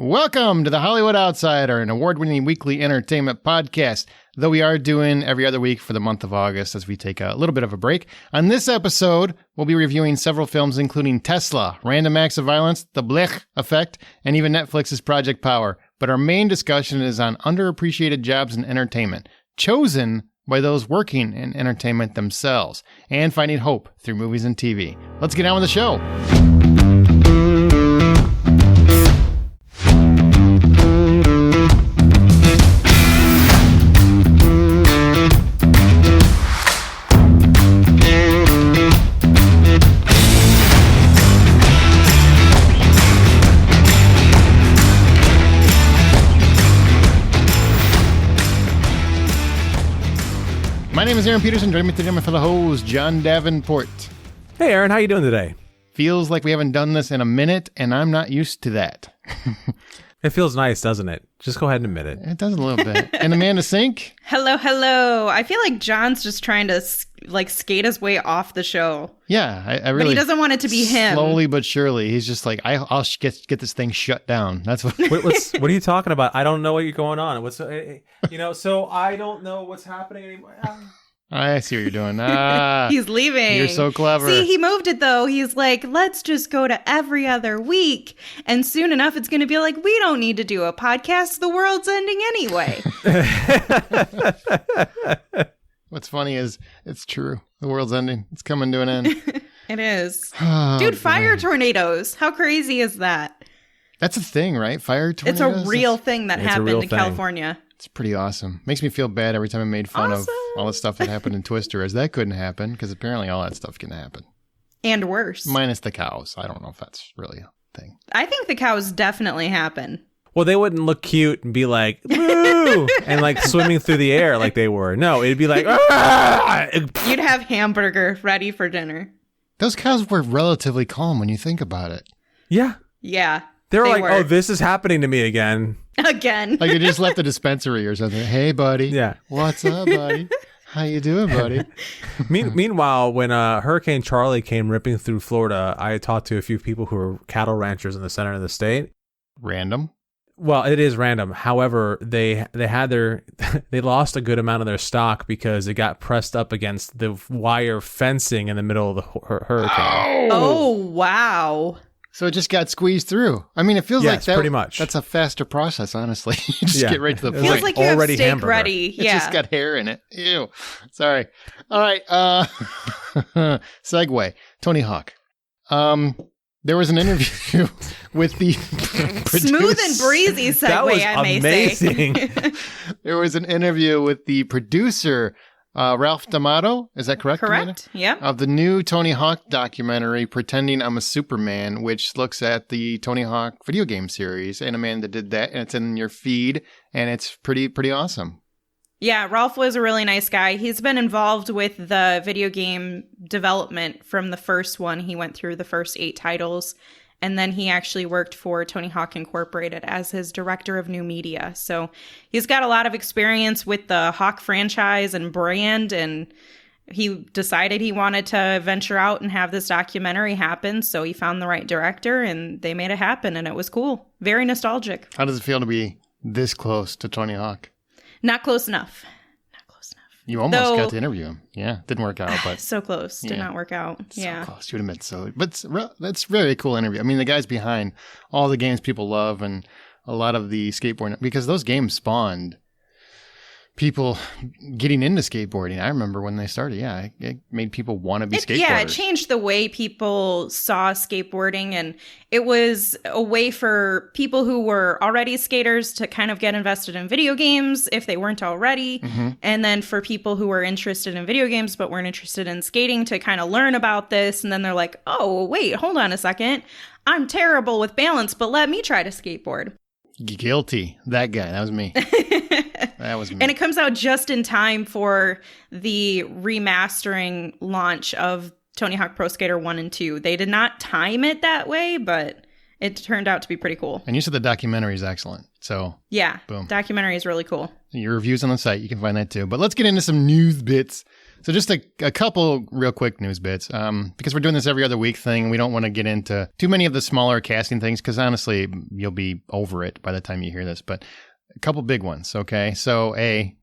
Welcome to the Hollywood Outsider, an award-winning weekly entertainment podcast, though we are doing every other week for the month of August as we take a little bit of a break. On this episode, we'll be reviewing several films including Tesla, Random Acts of Violence, The Blech Effect, and even Netflix's Project Power. But our main discussion is on underappreciated jobs in entertainment, chosen by those working in entertainment themselves, and finding hope through movies and TV. Let's get on with the show. My name is Aaron Peterson. Joining me today, my fellow host, John Davenport. Hey, Aaron, how you doing today? Feels like we haven't done this in a minute, and I'm not used to that. It feels nice, doesn't it? Just go ahead and admit it. It does a little bit. And Amanda Sink. Hello. I feel like John's just trying to skate his way off the show. Yeah, I really. But he doesn't want it to be him. Slowly but surely, he's just like, I'll get this thing shut down. That's what. What are you talking about? I don't know what you're going on. So I don't know what's happening anymore. I see what you're doing. He's leaving. You're so clever. See, he moved it though. He's like, let's just go to every other week. And soon enough, it's going to be like, we don't need to do a podcast. The world's ending anyway. What's funny is it's true. The world's ending. It's coming to an end. It is. Oh, dude, fire tornadoes. How crazy is that? That's a thing, right? Fire tornadoes? It's a real thing that happened in California. It's pretty awesome. Makes me feel bad every time I made fun of all the stuff that happened in Twister, as that couldn't happen, because apparently all that stuff can happen. And worse. Minus the cows. I don't know if that's really a thing. I think the cows definitely happen. Well, they wouldn't look cute and be like, woo, and like swimming through the air like they were. No, it'd be like, ah! You'd have hamburger ready for dinner. Those cows were relatively calm when you think about it. Yeah. Yeah. They were like, oh, this is happening to me again. Again. Like they just left the dispensary or something. Hey, buddy. Yeah. What's up, buddy? How you doing, buddy? Meanwhile, when Hurricane Charlie came ripping through Florida, I talked to a few people who were cattle ranchers in the center of the state. Random? Well, it is random. However, they lost a good amount of their stock because it got pressed up against the wire fencing in the middle of the hurricane. Oh, wow. So it just got squeezed through. I mean, it feels like that. Pretty much. That's a faster process, honestly. You just get right to the point. Feels like you have steak ready. It just got hair in it. Ew. Sorry. All right. Segue. Tony Hawk. There was an interview with the producer. Smooth and breezy segue, that was I may amazing. say. There was an interview with the producer, Ralph D'Amato. Is that correct? Correct. Yeah. Of the new Tony Hawk documentary, Pretending I'm a Superman, which looks at the Tony Hawk video game series. And Amanda did that, and it's in your feed, and it's pretty awesome. Yeah, Ralph was a really nice guy. He's been involved with the video game development from the first one. He went through the first 8 titles, and then he actually worked for Tony Hawk Incorporated as his director of new media. So he's got a lot of experience with the Hawk franchise and brand, and he decided he wanted to venture out and have this documentary happen. So he found the right director, and they made it happen, and it was cool. Very nostalgic. How does it feel to be this close to Tony Hawk? Not close enough. You almost got to interview him. Yeah, didn't work out, but so close. Did not work out. So close. You would have been so. But that's a very cool interview. I mean, the guy's behind all the games people love and a lot of the skateboarding, because those games spawned people getting into skateboarding. I remember when they started. Yeah, it made people want to be skateboarders. Yeah, it changed the way people saw skateboarding, and it was a way for people who were already skaters to kind of get invested in video games if they weren't already. Mm-hmm. And then for people who were interested in video games but weren't interested in skating to kind of learn about this. And then they're like, oh, wait, hold on a second. I'm terrible with balance, but let me try to skateboard. Guilty. That guy. That was me. That was me. And it comes out just in time for the remastering launch of Tony Hawk Pro Skater 1 and 2. They did not time it that way, but it turned out to be pretty cool. And you said the documentary is excellent. So yeah, boom. Documentary is really cool. Your reviews on the site, you can find that too. But let's get into some news bits. So just a couple real quick news bits, because we're doing this every other week thing. We don't want to get into too many of the smaller casting things because honestly, you'll be over it by the time you hear this. But a couple big ones, okay? So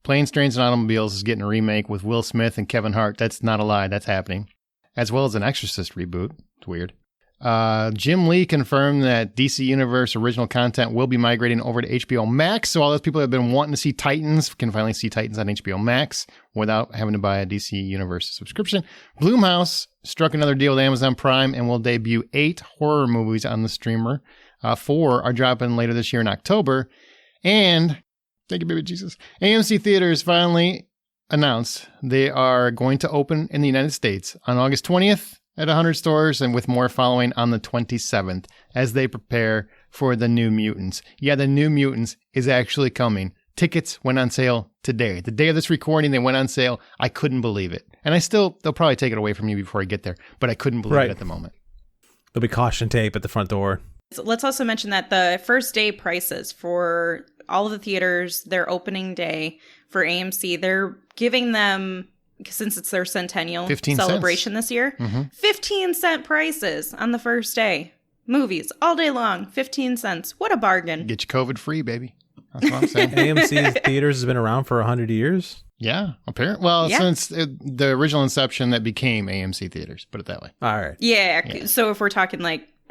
Planes, Trains, and Automobiles is getting a remake with Will Smith and Kevin Hart. That's not a lie. That's happening. As well as an Exorcist reboot. It's weird. Jim Lee confirmed that DC Universe original content will be migrating over to HBO Max. So all those people that have been wanting to see Titans can finally see Titans on HBO Max without having to buy a DC Universe subscription. Blumhouse struck another deal with Amazon Prime and will debut 8 horror movies on the streamer. 4 are dropping later this year in October. And, thank you, baby Jesus, AMC Theaters finally announced they are going to open in the United States on August 20th. At 100 stores and with more following on the 27th as they prepare for the New Mutants. Yeah, the New Mutants is actually coming. Tickets went on sale today. The day of this recording, they went on sale. I couldn't believe it. And they'll probably take it away from you before I get there, but I couldn't believe it at the moment. There'll be caution tape at the front door. So let's also mention that the first day prices for all of the theaters, their opening day for AMC, they're giving them, since it's their centennial celebration this year, 15-cent prices on the first day. Movies all day long, 15 cents. What a bargain. Get you COVID free, baby. That's what I'm saying. AMC Theaters has been around for 100 years? Yeah, apparently. Well, since the original inception that became AMC Theaters, put it that way. All right. Yeah. So if we're talking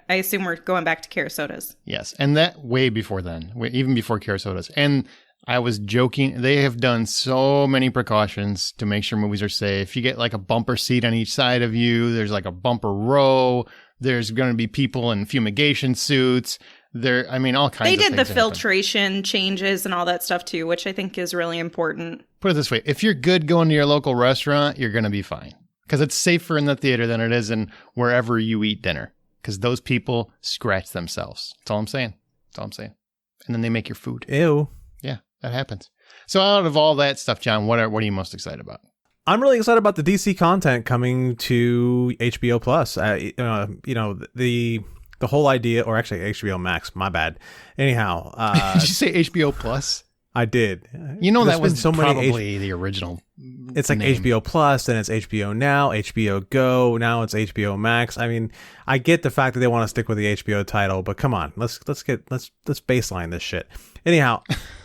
I assume we're going back to Carasotas. Yes, and that way before then, even before Carasotas. And I was joking. They have done so many precautions to make sure movies are safe. You get like a bumper seat on each side of you. There's like a bumper row. There's going to be people in fumigation suits. All kinds of things. They did the filtration changes and all that stuff too, which I think is really important. Put it this way. If you're good going to your local restaurant, you're going to be fine. Because it's safer in the theater than it is in wherever you eat dinner. Because those people scratch themselves. That's all I'm saying. And then they make your food. Ew. Yeah, that happens. So out of all that stuff, John, what are you most excited about? I'm really excited about the DC content coming to HBO Plus. The whole idea, or actually HBO Max, my bad. Anyhow. Did you say HBO Plus? I did. That was probably the original It's like name. HBO Plus, then it's HBO Now, HBO Go, now it's HBO Max. I get the fact that they want to stick with the HBO title, but come on, let's baseline this shit. Anyhow,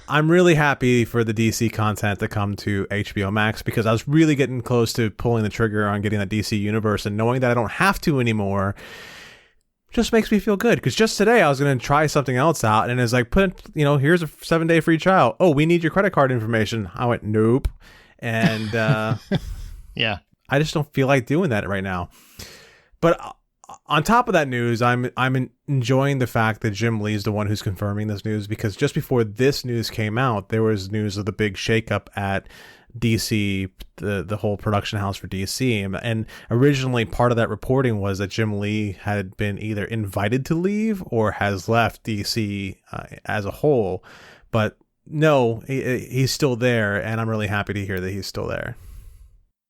I'm really happy for the DC content to come to HBO Max because I was really getting close to pulling the trigger on getting the DC universe, and knowing that I don't have to anymore just makes me feel good. Because just today I was going to try something else out, and it's like, here's a 7-day free trial. Oh, we need your credit card information. I went, nope. And yeah, I just don't feel like doing that right now. But on top of that news, I'm enjoying the fact that Jim Lee's the one who's confirming this news, because just before this news came out, there was news of the big shakeup at DC, the whole production house for DC. And originally part of that reporting was that Jim Lee had been either invited to leave or has left DC as a whole. But no, he's still there, and I'm really happy to hear that he's still there.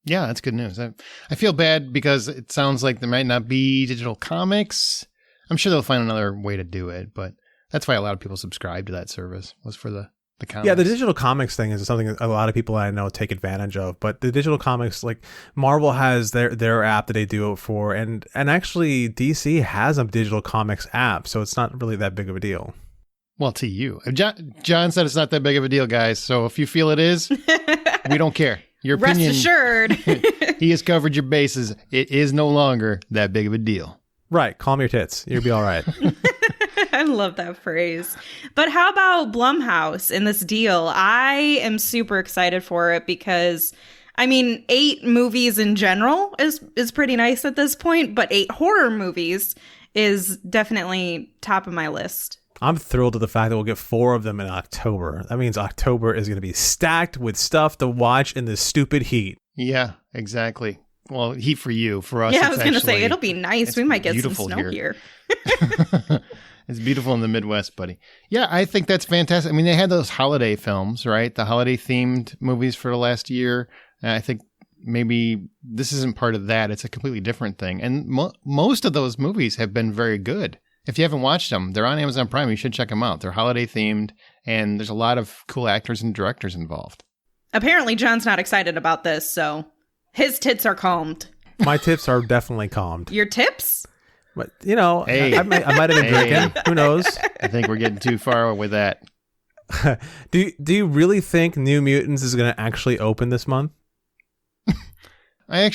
Yeah, that's good news. I feel bad because it sounds like there might not be digital comics. I'm sure they'll find another way to do it, but that's why a lot of people subscribe to that service, was for the comics. Yeah, the digital comics thing is something a lot of people I know take advantage of. But the digital comics, like Marvel has their app that they do it for, and actually DC has a digital comics app, so it's not really that big of a deal. Well, to you. John said it's not that big of a deal, guys. So if you feel it is, we don't care. Your opinion. Rest assured. He has covered your bases. It is no longer that big of a deal. Right. Calm your tits. You'll be all right. I love that phrase. But how about Blumhouse in this deal? I am super excited for it because, 8 movies in general is pretty nice at this point, but 8 horror movies is definitely top of my list. I'm thrilled at the fact that we'll get 4 of them in October. That means October is going to be stacked with stuff to watch in this stupid heat. Yeah, exactly. Well, heat for you. For us, yeah, I was going to say, it'll be nice. We might get some snow here. It's beautiful in the Midwest, buddy. Yeah, I think that's fantastic. They had those holiday films, right? The holiday-themed movies for the last year. I think maybe this isn't part of that. It's a completely different thing. And most of those movies have been very good. If you haven't watched them, they're on Amazon Prime. You should check them out. They're holiday-themed, and there's a lot of cool actors and directors involved. Apparently, John's not excited about this, so His tits are calmed. My tips are definitely calmed. Your tips? But, you know, Hey. I might have been drinking. Who knows? I think we're getting too far with that. Do you really think New Mutants is going to actually open this month? I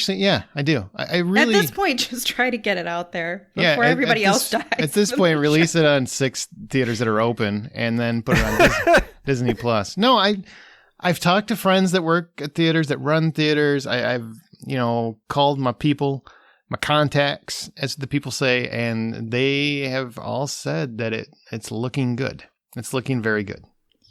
do. I really. At this point, just try to get it out there before at everybody else dies. At this point, release it on 6 theaters that are open, and then put it on Disney Plus. No, I've talked to friends that work at theaters, that run theaters. I've called my people, my contacts, as the people say, and they have all said that it's looking good. It's looking very good.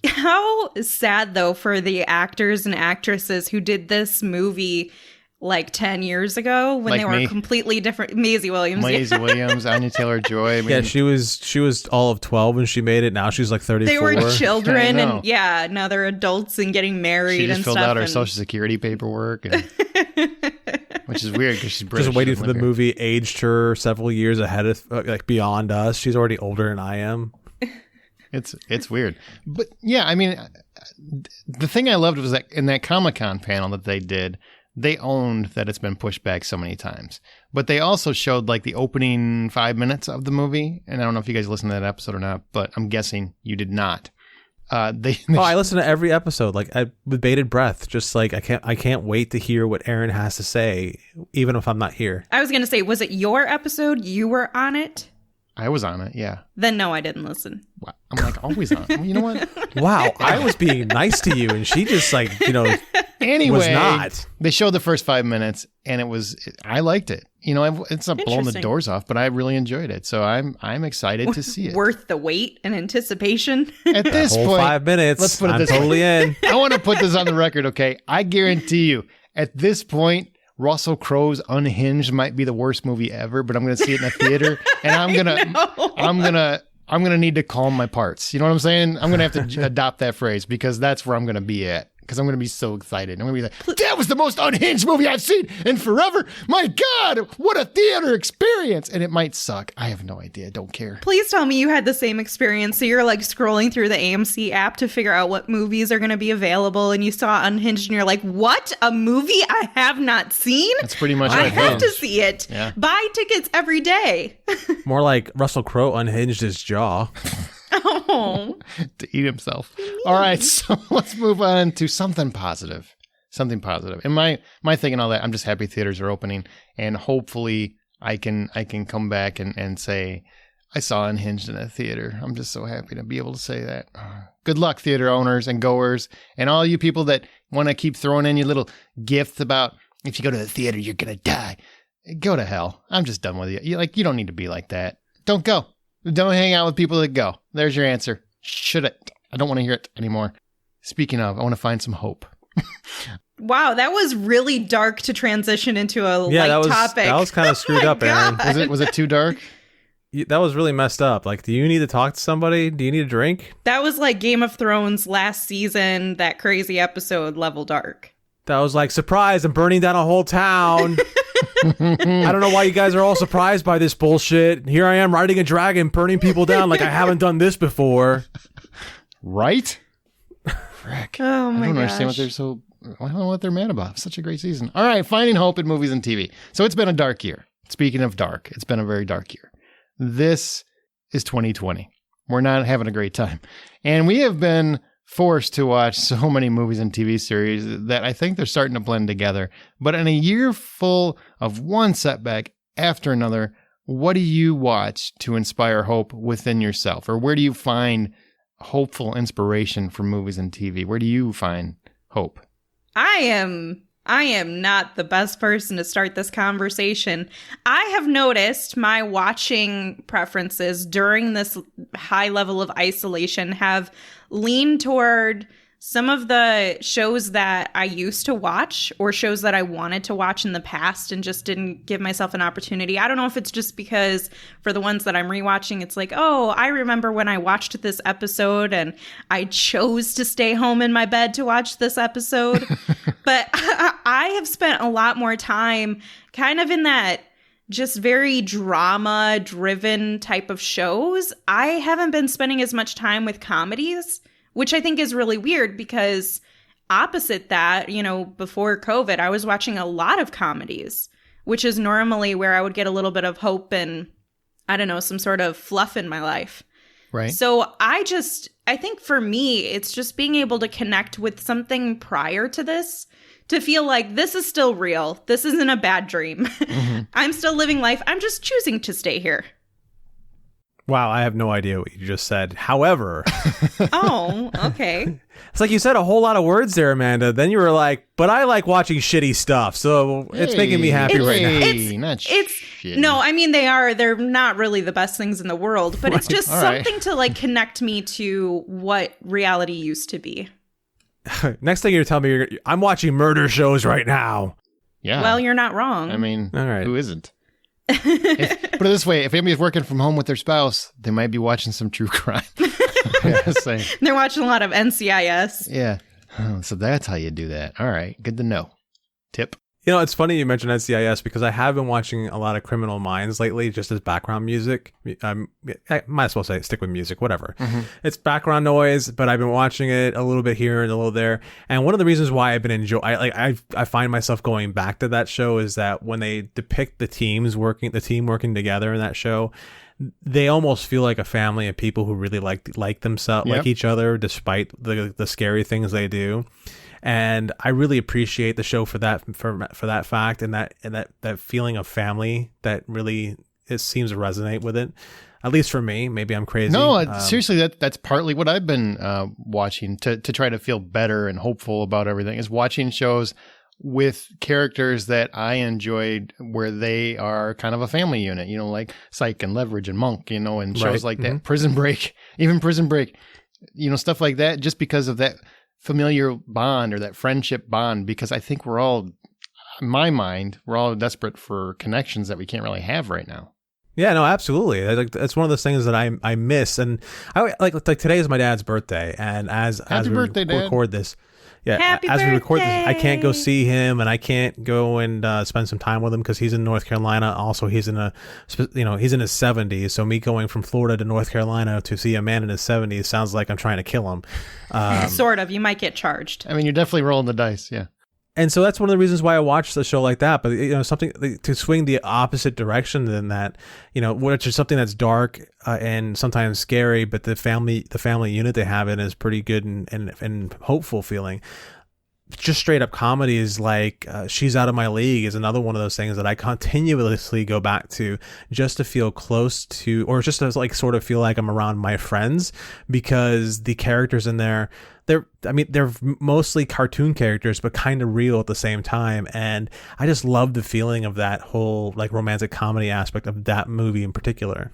How sad, though, for the actors and actresses who did this movie like 10 years ago when Like they were me. completely different. Maisie Williams. Maisie Williams, Anya Taylor-Joy. I mean, Yeah, she was all of 12 when she made it. Now she's like 34. They were I children, know. and now they're adults and getting married she just and filled stuff. out her Social Security paperwork, which is weird because she's British. Just waiting She for doesn't the live here. movie aged her several years ahead of, like, beyond us. She's already older than I am. It's weird. But yeah, I mean, the thing I loved was that in that Comic-Con panel that they did, they owned that it's been pushed back so many times. But they also showed like the opening 5 minutes of the movie. And I don't know if you guys listened to that episode or not, but I'm guessing you did not. I listen to every episode, like, with bated breath. Just like I can't wait to hear what Aaron has to say, even if I'm not here. I was going to say, was it your episode? You were on it? I was on it, yeah. Then no, I didn't listen. Wow. I'm like always on. Well, you know what? Wow, I was being nice to you, and she just like, Anyway, was not. They showed the first 5 minutes, and I liked it. It's not blowing the Interesting. doors off, but I really enjoyed it. So I'm excited to see it. Worth the wait and anticipation. At this whole point, 5 minutes. let's put it I'm this way. totally in. I want to put this on the record, okay? I guarantee you, at this point, Russell Crowe's Unhinged might be the worst movie ever, but I'm going to see it in a theater, and I'm gonna need to calm my parts. You know what I'm saying? I'm gonna have to adopt that phrase because that's where I'm gonna be at. Because I'm gonna be so excited. I'm gonna be like, that was the most unhinged movie I've seen in forever. My God, what a theater experience! And it might suck. I have no idea. Don't care. Please tell me you had the same experience. So you're like scrolling through the AMC app to figure out what movies are going to be available, and you saw Unhinged, and you're like, "What? A movie I have not seen? That's pretty much I what have did. to see it. Yeah. Buy tickets every day." More like Russell Crowe unhinged his jaw. Oh, To eat himself. All right, so let's move on to something positive. Something positive. And my thing and all that, I'm just happy theaters are opening, and hopefully I can come back and say I saw Unhinged in a theater. I'm just so happy to be able to say that. Good luck, theater owners and goers, and all you people that want to keep throwing in your little gifts about if you go to the theater you're gonna die. Go to hell. I'm just done with you. You don't need to be like that. Don't go. Don't hang out with people that go. There's your answer. Should it? I don't want to hear it anymore. Speaking of, I want to find some hope. wow, that was really dark to transition into a light that was topic. that was kind of screwed my up, Aaron. God. Was it too dark? That was really messed up. Like, do you need to talk to somebody? Do you need a drink? That was like Game of Thrones last season, that crazy episode level dark. That was like, surprise, I'm burning down a whole town. I don't know why you guys are all surprised by this bullshit. Here I am riding a dragon, burning people down like I haven't done this before. Right? Frick. Oh my I don't gosh. understand what they're so... I don't know what they're mad about. Such a great season. All right, finding hope in movies and TV. So it's been a dark year. Speaking of dark, it's been a very dark year. This is 2020. We're not having a great time. And we have been forced to watch so many movies and TV series that I think they're starting to blend together. But in a year full of one setback after another, what do you watch to inspire hope within yourself? Or where do you find hopeful inspiration from movies and TV? Where do you find hope? I am not the best person to start this conversation. I have noticed my watching preferences during this high level of isolation have leaned toward some of the shows that I used to watch or shows that I wanted to watch in the past and just didn't give myself an opportunity. I don't know if it's just because for the ones that I'm rewatching, it's like, oh, I remember when I watched this episode and I chose to stay home in my bed to watch this episode. But I have spent a lot more time kind of in that just very drama driven type of shows. I haven't been spending as much time with comedies, which I think is really weird because opposite that, before COVID, I was watching a lot of comedies, which is normally where I would get a little bit of hope and, I don't know, some sort of fluff in my life. Right. So I think for me, it's just being able to connect with something prior to this to feel like this is still real. This isn't a bad dream. Mm-hmm. I'm still living life. I'm just choosing to stay here. Wow, I have no idea what you just said. However. Oh, okay. It's like you said a whole lot of words there, Amanda. Then you were like, but I like watching shitty stuff. So it's making me happy right now. It's shitty. No, I mean, they're not really the best things in the world, but it's just something to like connect me to what reality used to be. Next thing you're telling me, I'm watching murder shows right now. Yeah. Well, you're not wrong. I mean, all right. Who isn't? Put it this way, if anybody's working from home with their spouse, they might be watching some true crime. They're watching a lot of NCIS. Yeah. Oh, so that's how you do that. All right. Good to know. Tip. It's funny you mentioned NCIS because I have been watching a lot of Criminal Minds lately just as background music. I might as well say stick with music, whatever. Mm-hmm. It's background noise, but I've been watching it a little bit here and a little there. And one of the reasons why I've been I find myself going back to that show is that when they depict the team working together in that show, they almost feel like a family of people who really like themselves, like each other, despite the scary things they do. And I really appreciate the show for that fact and that feeling of family that really it seems to resonate with it. At least for me, maybe I'm crazy. No, seriously, that's partly what I've been watching to try to feel better and hopeful about everything. Is watching shows with characters that I enjoyed where they are kind of a family unit. Like Psych and Leverage and Monk. And shows like that. Prison Break, even Prison Break. Stuff like that. Just because of that familiar bond or that friendship bond, because I think we're all, in my mind, we're all desperate for connections that we can't really have right now. Yeah, no, absolutely. It's one of those things that I miss, and I like today is my dad's birthday, and as we record this, Happy as birthday. we record this, I can't go see him, and I can't go and spend some time with him because he's in North Carolina. Also, he's in he's in his 70s, so me going from Florida to North Carolina to see a man in his 70s sounds like I'm trying to kill him. Sort of. You might get charged. I mean, you're definitely rolling the dice, yeah. And so that's one of the reasons why I watch the show like that. But something to swing the opposite direction than that, which is something that's dark and sometimes scary, but the family unit they have in is pretty good and hopeful feeling. Just straight up comedy is like She's Out of My League is another one of those things that I continuously go back to just to feel close to, or just to like sort of feel like I'm around my friends, because the characters in there, they're mostly cartoon characters, but kind of real at the same time. And I just love the feeling of that whole like romantic comedy aspect of that movie in particular.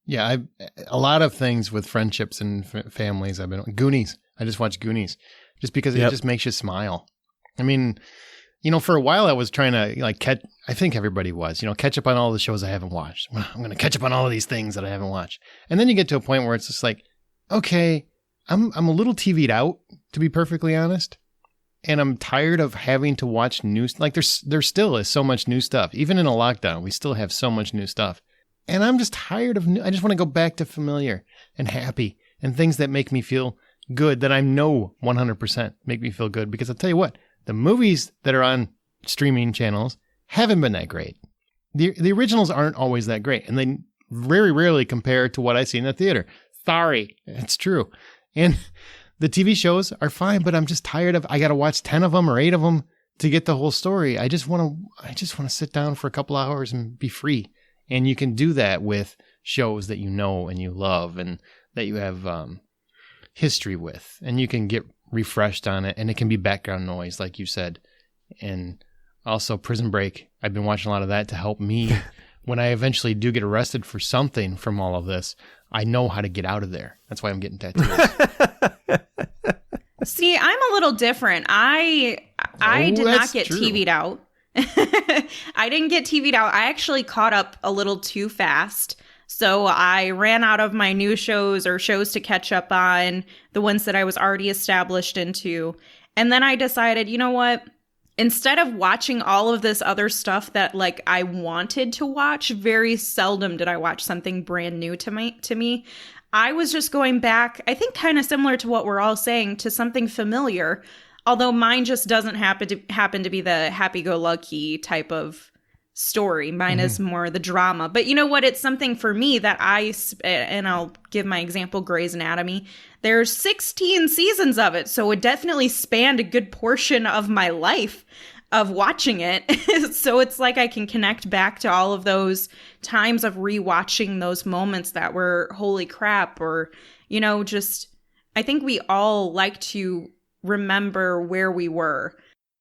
Yeah, a lot of things with friendships and families. Goonies. I just watched Goonies. Just because it just makes you smile. I mean, for a while I was trying to I think everybody was, catch up on all the shows I haven't watched. I'm going to catch up on all of these things that I haven't watched. And then you get to a point where it's just like, okay, I'm a little TV'd out, to be perfectly honest. And I'm tired of having to watch new, there still is so much new stuff. Even in a lockdown, we still have so much new stuff. And I'm just tired of I just want to go back to familiar and happy and things that make me feel good, that I know 100% make me feel good. Because I'll tell you what, the movies that are on streaming channels haven't been that great. The originals aren't always that great, and they very rarely compare to what I see in the theater. Sorry, it's true. And the TV shows are fine, but I'm just tired of, I got to watch 10 of them or 8 of them to get the whole story. I just want to sit down for a couple hours and be free. And you can do that with shows that you know and you love and that you have history with, and you can get refreshed on it, and it can be background noise, like you said. And also Prison Break, I've been watching a lot of that to help me when I eventually do get arrested for something from all of this. I know how to get out of there. That's why I'm getting tattoos. See, I'm a little different. I did not get TV'd out. I didn't get TV'd out. I actually caught up a little too fast. So I ran out of my new shows or shows to catch up on, the ones that I was already established into. And then I decided, you know what? Instead of watching all of this other stuff that I wanted to watch, very seldom did I watch something brand new to me. I was just going back, I think kind of similar to what we're all saying, to something familiar. although mine just doesn't happen to be the happy-go-lucky type of story. Mine is more the drama. But you know what? It's something for me that and I'll give my example, Grey's Anatomy. There's 16 seasons of it, so it definitely spanned a good portion of my life of watching it. So it's like I can connect back to all of those times of rewatching those moments that were holy crap, or, you know, just, I think we all like to remember where we were.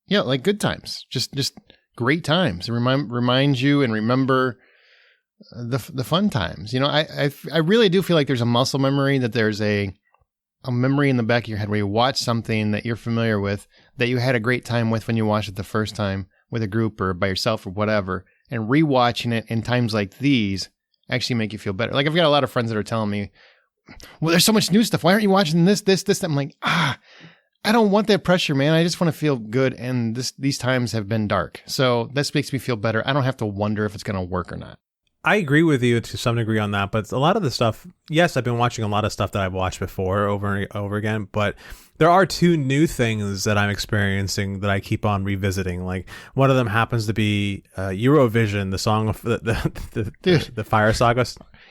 Yeah, like good times. Just great times. Remind you and remember the fun times. You know, I really do feel like there's a muscle memory, that there's a memory in the back of your head where you watch something that you're familiar with, that you had a great time with when you watched it the first time with a group or by yourself or whatever, and rewatching it in times like these actually make you feel better. Like I've got a lot of friends that are telling me, well, there's so much new stuff. Why aren't you watching this? I'm like, I don't want that pressure, man. I just want to feel good. And these times have been dark. So this makes me feel better. I don't have to wonder if it's going to work or not. I agree with you to some degree on that, but a lot of the stuff, yes, I've been watching a lot of stuff that I've watched before over and over again, but there are two new things that I'm experiencing that I keep on revisiting. Like one of them happens to be Eurovision, the song of the Fire Saga.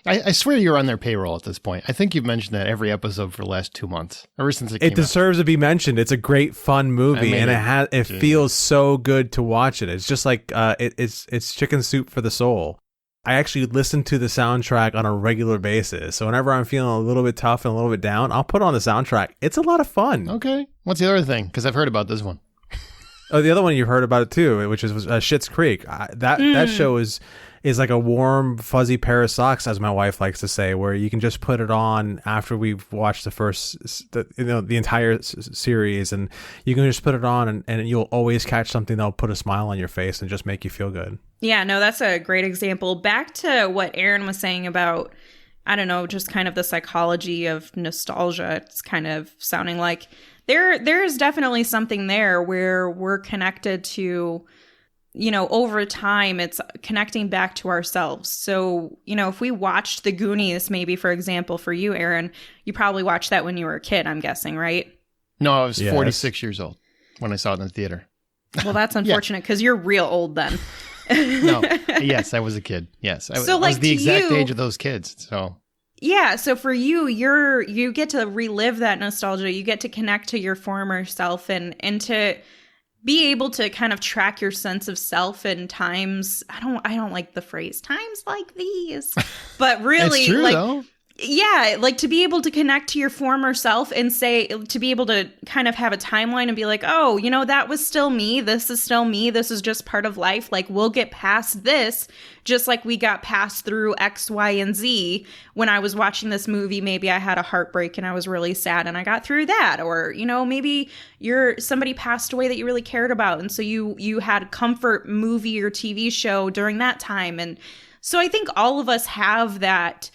I swear you're on their payroll at this point. I think you've mentioned that every episode for the last 2 months, ever since it came out. Deserves to be mentioned. It's a great, fun movie, and it feels so good to watch it. It's just like it's chicken soup for the soul. I actually listen to the soundtrack on a regular basis. So whenever I'm feeling a little bit tough and a little bit down, I'll put on the soundtrack. It's a lot of fun. Okay. What's the other thing? Because I've heard about this one. Oh, the other one you've heard about it too, which is Schitt's Creek. That show is like a warm, fuzzy pair of socks, as my wife likes to say, where you can just put it on after we've watched the entire series, and you can just put it on, and you'll always catch something that'll put a smile on your face and just make you feel good. Yeah, no, that's a great example. Back to what Aaron was saying about, I don't know, just kind of the psychology of nostalgia. It's kind of sounding like there is definitely something there where we're connected to, you know, over time, it's connecting back to ourselves. So, you know, if we watched The Goonies, maybe, for example, for you, Aaron, you probably watched that when you were a kid, I'm guessing, right? No, I was 46 years old when I saw it in the theater. Well, that's unfortunate because you're real old then. No. Yes, I was a kid. Yes. I was the exact age of those kids. So yeah, so for you, you get to relive that nostalgia. You get to connect to your former self and to be able to kind of track your sense of self in times. I don't like the phrase times like these, but really, it's true, like, though. Yeah, like to be able to connect to your former self and to be able to kind of have a timeline and be like, oh, you know, that was still me. This is still me. This is just part of life. Like, we'll get past this, just like we got past through X, Y, and Z. When I was watching this movie, maybe I had a heartbreak and I was really sad and I got through that. Or, you know, maybe somebody passed away that you really cared about. And so you had a comfort movie or TV show during that time. And so I think all of us have that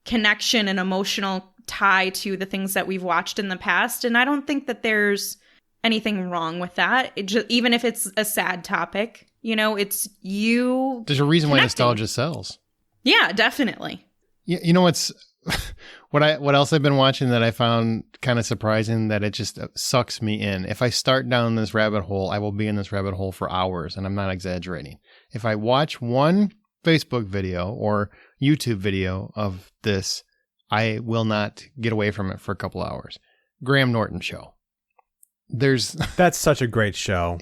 connection and emotional tie to the things that we've watched in the past. And I don't think that there's anything wrong with that. Even if it's a sad topic, you know, it's you. There's a reason why nostalgia sells. Yeah, definitely. You know what's what else I've been watching that I found kind of surprising, that it just sucks me in. If I start down this rabbit hole, I will be in this rabbit hole for hours, and I'm not exaggerating. If I watch one Facebook video or YouTube video of this, I will not get away from it for a couple hours. Graham Norton show. That's such a great show.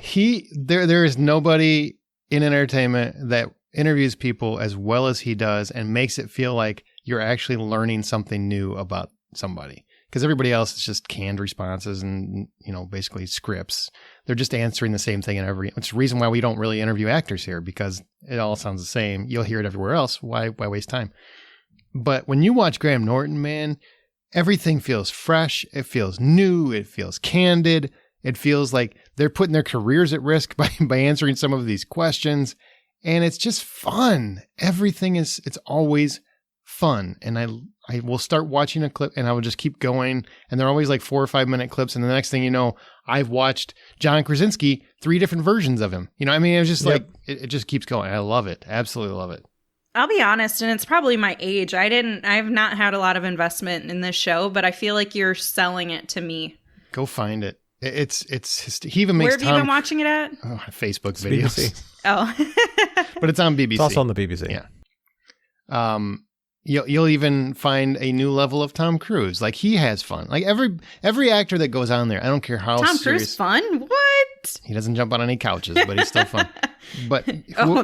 There is nobody in entertainment that interviews people as well as he does and makes it feel like you're actually learning something new about somebody. Because everybody else is just canned responses and, you know, basically scripts. They're just answering the same thing in it's the reason why we don't really interview actors here, because it all sounds the same. You'll hear it everywhere else. Why waste time? But when you watch Graham Norton, man, everything feels fresh. It feels new. It feels candid. It feels like they're putting their careers at risk by answering some of these questions. And it's just fun. It's always fun. And I will start watching a clip and I will just keep going. And they're always like 4 or 5 minute clips. And the next thing you know, I've watched John Krasinski 3 different versions of him. You know what I mean? It's just like, it just keeps going. I love it. Absolutely love it. I'll be honest, and it's probably my age. I've not had a lot of investment in this show, but I feel like you're selling it to me. Go find it. He even makes Where have you been watching it at? Facebook It's videos. BBC. Oh. But it's on BBC. It's also on the BBC. Yeah. You'll even find a new level of Tom Cruise. Like, he has fun. Like, every actor that goes on there, I don't care how Tom serious. Cruise fun? What? He doesn't jump on any couches, but he's still fun. But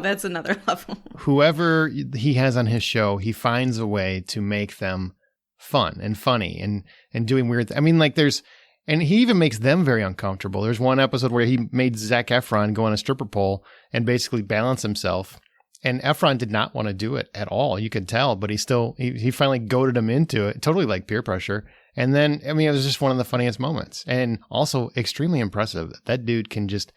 That's another level. whoever he has on his show, he finds a way to make them fun and funny and doing weird. I mean, like, and he even makes them very uncomfortable. There's one episode where he made Zac Efron go on a stripper pole and basically balance himself. And Efron did not want to do it at all. You could tell, but he finally goaded him into it, totally like peer pressure. And then, I mean, it was just one of the funniest moments and also extremely impressive. That dude can just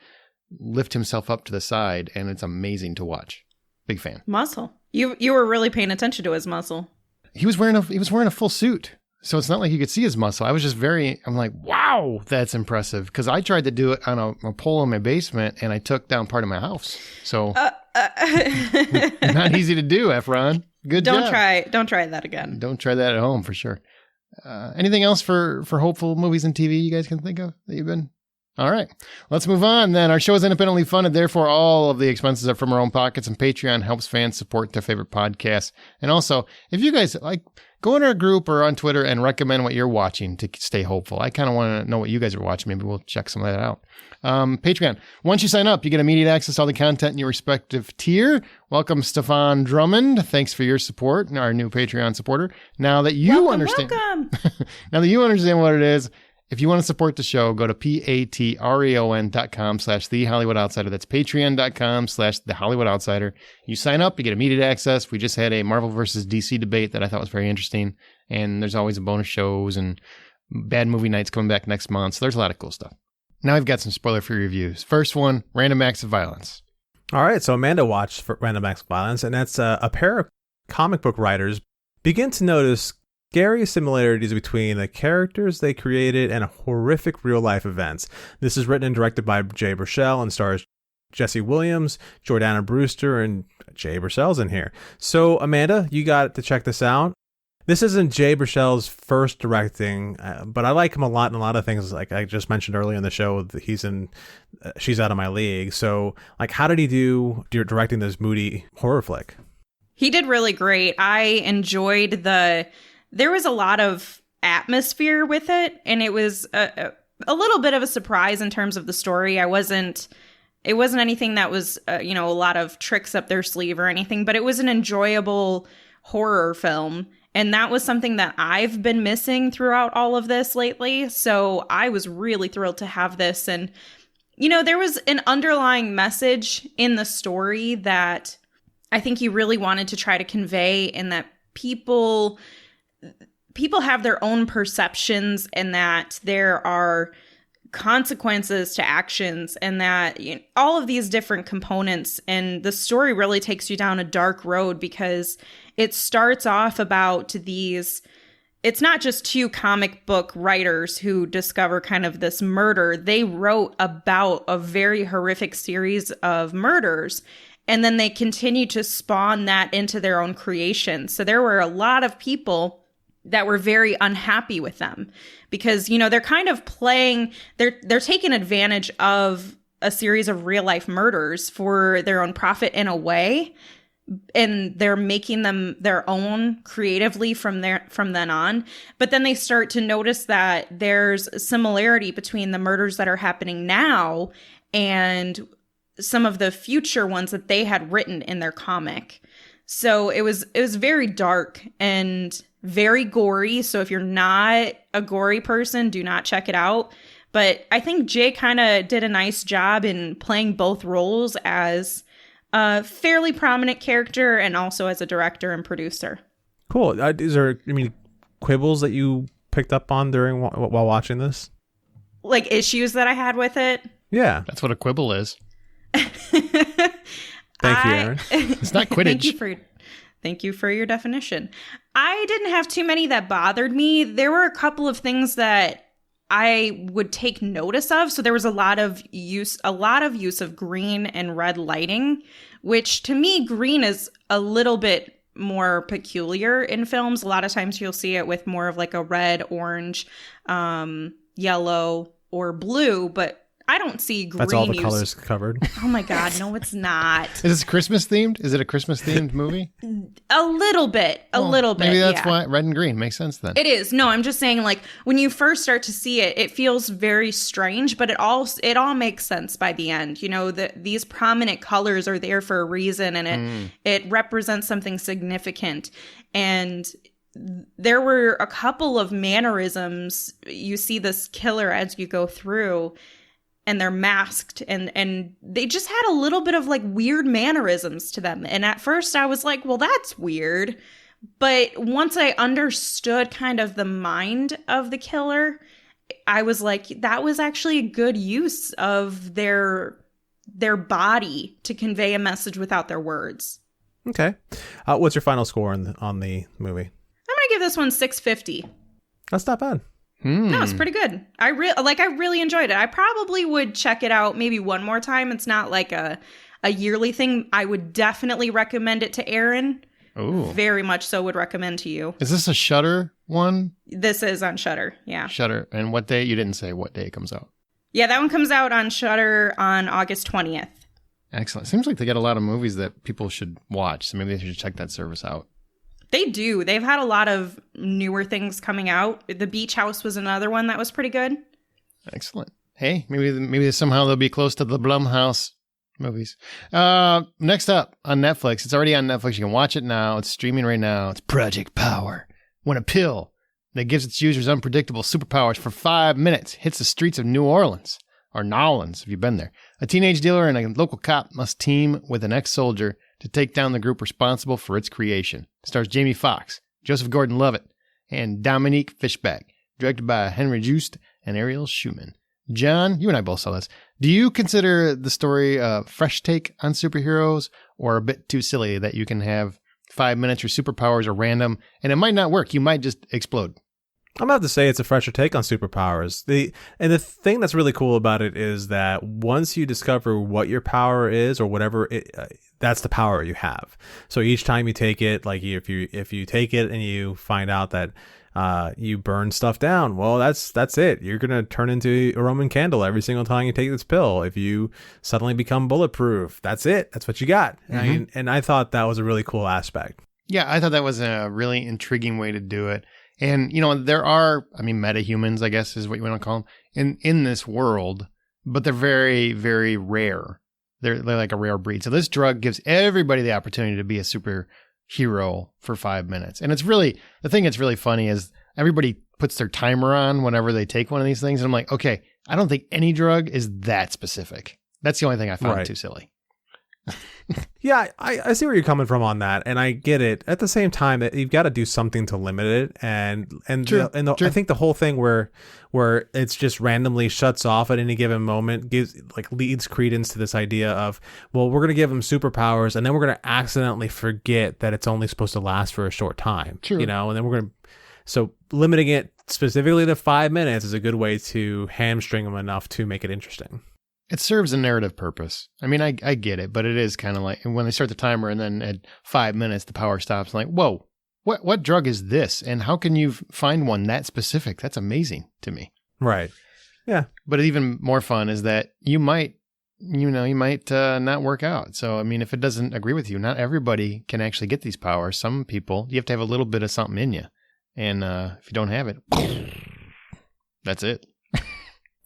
lift himself up to the side and it's amazing to watch. Big fan. Muscle. You were really paying attention to his muscle. He was wearing a full suit. So it's not like you could see his muscle. I was just I'm like, wow, that's impressive. Because I tried to do it on a pole in my basement and I took down part of my house. So not easy to do, Efron. Good job. Don't try that again. Don't try that at home for sure. Anything else for hopeful movies and TV you guys can think of that you've been? All right, let's move on then. Our show is independently funded. Therefore, all of the expenses are from our own pockets, and Patreon helps fans support their favorite podcasts. And also, if you guys like, go in our group or on Twitter and recommend what you're watching to stay hopeful. I kind of want to know what you guys are watching. Maybe we'll check some of that out. Patreon. Once you sign up, you get immediate access to all the content in your respective tier. Welcome, Stefan Drummond. Thanks for your support, our new Patreon supporter. Now that you understand, now that you understand what it is, if you want to support the show, go to patreon.com/The Hollywood Outsider. That's patreon.com/The Hollywood Outsider. You sign up, you get immediate access. We just had a Marvel versus DC debate that I thought was very interesting. And there's always bonus shows and bad movie nights coming back next month. So there's a lot of cool stuff. Now I've got some spoiler-free reviews. First one, Random Acts of Violence. All right, so Amanda watched for Random Acts of Violence, and that's a pair of comic book writers begin to notice scary similarities between the characters they created and horrific real-life events. This is written and directed by Jay Baruchel and stars Jesse Williams, Jordana Brewster, and Jay Baruchel's in here. So, Amanda, you got to check this out. This isn't Jay Baruchel's first directing, but I like him a lot in a lot of things. Like I just mentioned earlier in the show, he's in She's Out of My League. So, like, how did he do directing this moody horror flick? He did really great. I enjoyed there was a lot of atmosphere with it, and it was a little bit of a surprise in terms of the story. It wasn't anything that was, a lot of tricks up their sleeve or anything, but it was an enjoyable horror film. And that was something that I've been missing throughout all of this lately. So I was really thrilled to have this. And, there was an underlying message in the story that I think he really wanted to try to convey, in that people have their own perceptions and that there are consequences to actions, and that all of these different components. And the story really takes you down a dark road because it starts off about it's not just two comic book writers who discover kind of this murder. They wrote about a very horrific series of murders, and then they continue to spawn that into their own creation. So there were a lot of people that were very unhappy with them because, they're kind of they're taking advantage of a series of real life murders for their own profit in a way. And they're making them their own creatively from then on. But then they start to notice that there's a similarity between the murders that are happening now and some of the future ones that they had written in their comic. So it was very dark and very gory. So if you're not a gory person, do not check it out. But I think Jay kind of did a nice job in playing both roles as a fairly prominent character and also as a director and producer. Cool. Is there, quibbles that you picked up on while watching this? Like issues that I had with it? Yeah. That's what a quibble is. Thank you, Aaron. It's not Quidditch. Thank you for your definition. I didn't have too many that bothered me. There were a couple of things that I would take notice of. So there was a lot of use of green and red lighting, which to me, green is a little bit more peculiar in films. A lot of times you'll see it with more of like a red, orange, yellow or blue, but I don't see green. That's all the used. colors covered. Oh my God, no, it's not. Is this Christmas themed? Is it a Christmas themed movie? A little bit. Maybe that's why red and green makes sense then. It is. No, I'm just saying, like, when you first start to see it, it feels very strange, but it all makes sense by the end. You know, these prominent colors are there for a reason, and it represents something significant. And there were a couple of mannerisms. You see this killer as you go through, and they're masked, and they just had a little bit of like weird mannerisms to them. And at first I was like, well, that's weird. But once I understood kind of the mind of the killer, I was like, that was actually a good use of their body to convey a message without their words. Okay. What's your final score on the movie? I'm going to give this one 650. That's not bad. No, it's pretty good. I really enjoyed it. I probably would check it out maybe one more time. It's not like a yearly thing. I would definitely recommend it to Aaron. Ooh. Very much so would recommend to you. Is this a Shudder one? This is on Shudder, yeah. Shudder. And what day? You didn't say what day it comes out. Yeah, that one comes out on Shudder on August 20th. Excellent. Seems like they get a lot of movies that people should watch, so maybe they should check that service out. They do. They've had a lot of newer things coming out. The Beach House was another one that was pretty good. Excellent. Hey, maybe somehow they'll be close to the Blumhouse movies. Next up on Netflix. It's already on Netflix. You can watch it now. It's streaming right now. It's Project Power. When a pill that gives its users unpredictable superpowers for 5 minutes hits the streets of New Orleans, or Nolans, if you've been there. A teenage dealer and a local cop must team with an ex-soldier to take down the group responsible for its creation. It stars Jamie Foxx, Joseph Gordon-Levitt, and Dominique Fishback. Directed by Henry Joost and Ariel Schumann. John, you and I both saw this. Do you consider the story a fresh take on superheroes, or a bit too silly that you can have 5 minutes, your superpowers are random, and it might not work? You might just explode. I'm about to say it's a fresher take on superpowers. The thing that's really cool about it is that once you discover what your power is, or whatever that's the power you have. So each time you take it, like if you take it and you find out that you burn stuff down, well, that's it. You're gonna turn into a Roman candle every single time you take this pill. If you suddenly become bulletproof, that's it. That's what you got. Mm-hmm. And I thought that was a really cool aspect. Yeah, I thought that was a really intriguing way to do it. And, you know, there are, metahumans, I guess is what you want to call them, in this world, but they're very, very rare. They're like a rare breed. So this drug gives everybody the opportunity to be a superhero for 5 minutes. And it's really, the thing that's really funny is everybody puts their timer on whenever they take one of these things. And I'm like, okay, I don't think any drug is that specific. That's the only thing I found too silly. Yeah, I see where you're coming from on that, and I get it. At the same time, you've got to do something to limit it, and True. I think the whole thing where it's just randomly shuts off at any given moment leads credence to this idea of, well, we're gonna give them superpowers, and then we're gonna accidentally forget that it's only supposed to last for a short time. True. You know, and then so limiting it specifically to 5 minutes is a good way to hamstring them enough to make it interesting. It serves a narrative purpose. I mean, I get it, but it is kind of like when they start the timer and then at 5 minutes, the power stops. Like, whoa, what drug is this? And how can you find one that specific? That's amazing to me. Right. Yeah. But even more fun is that you might not work out. So, I mean, if it doesn't agree with you, not everybody can actually get these powers. Some people, you have to have a little bit of something in you. And if you don't have it, that's it.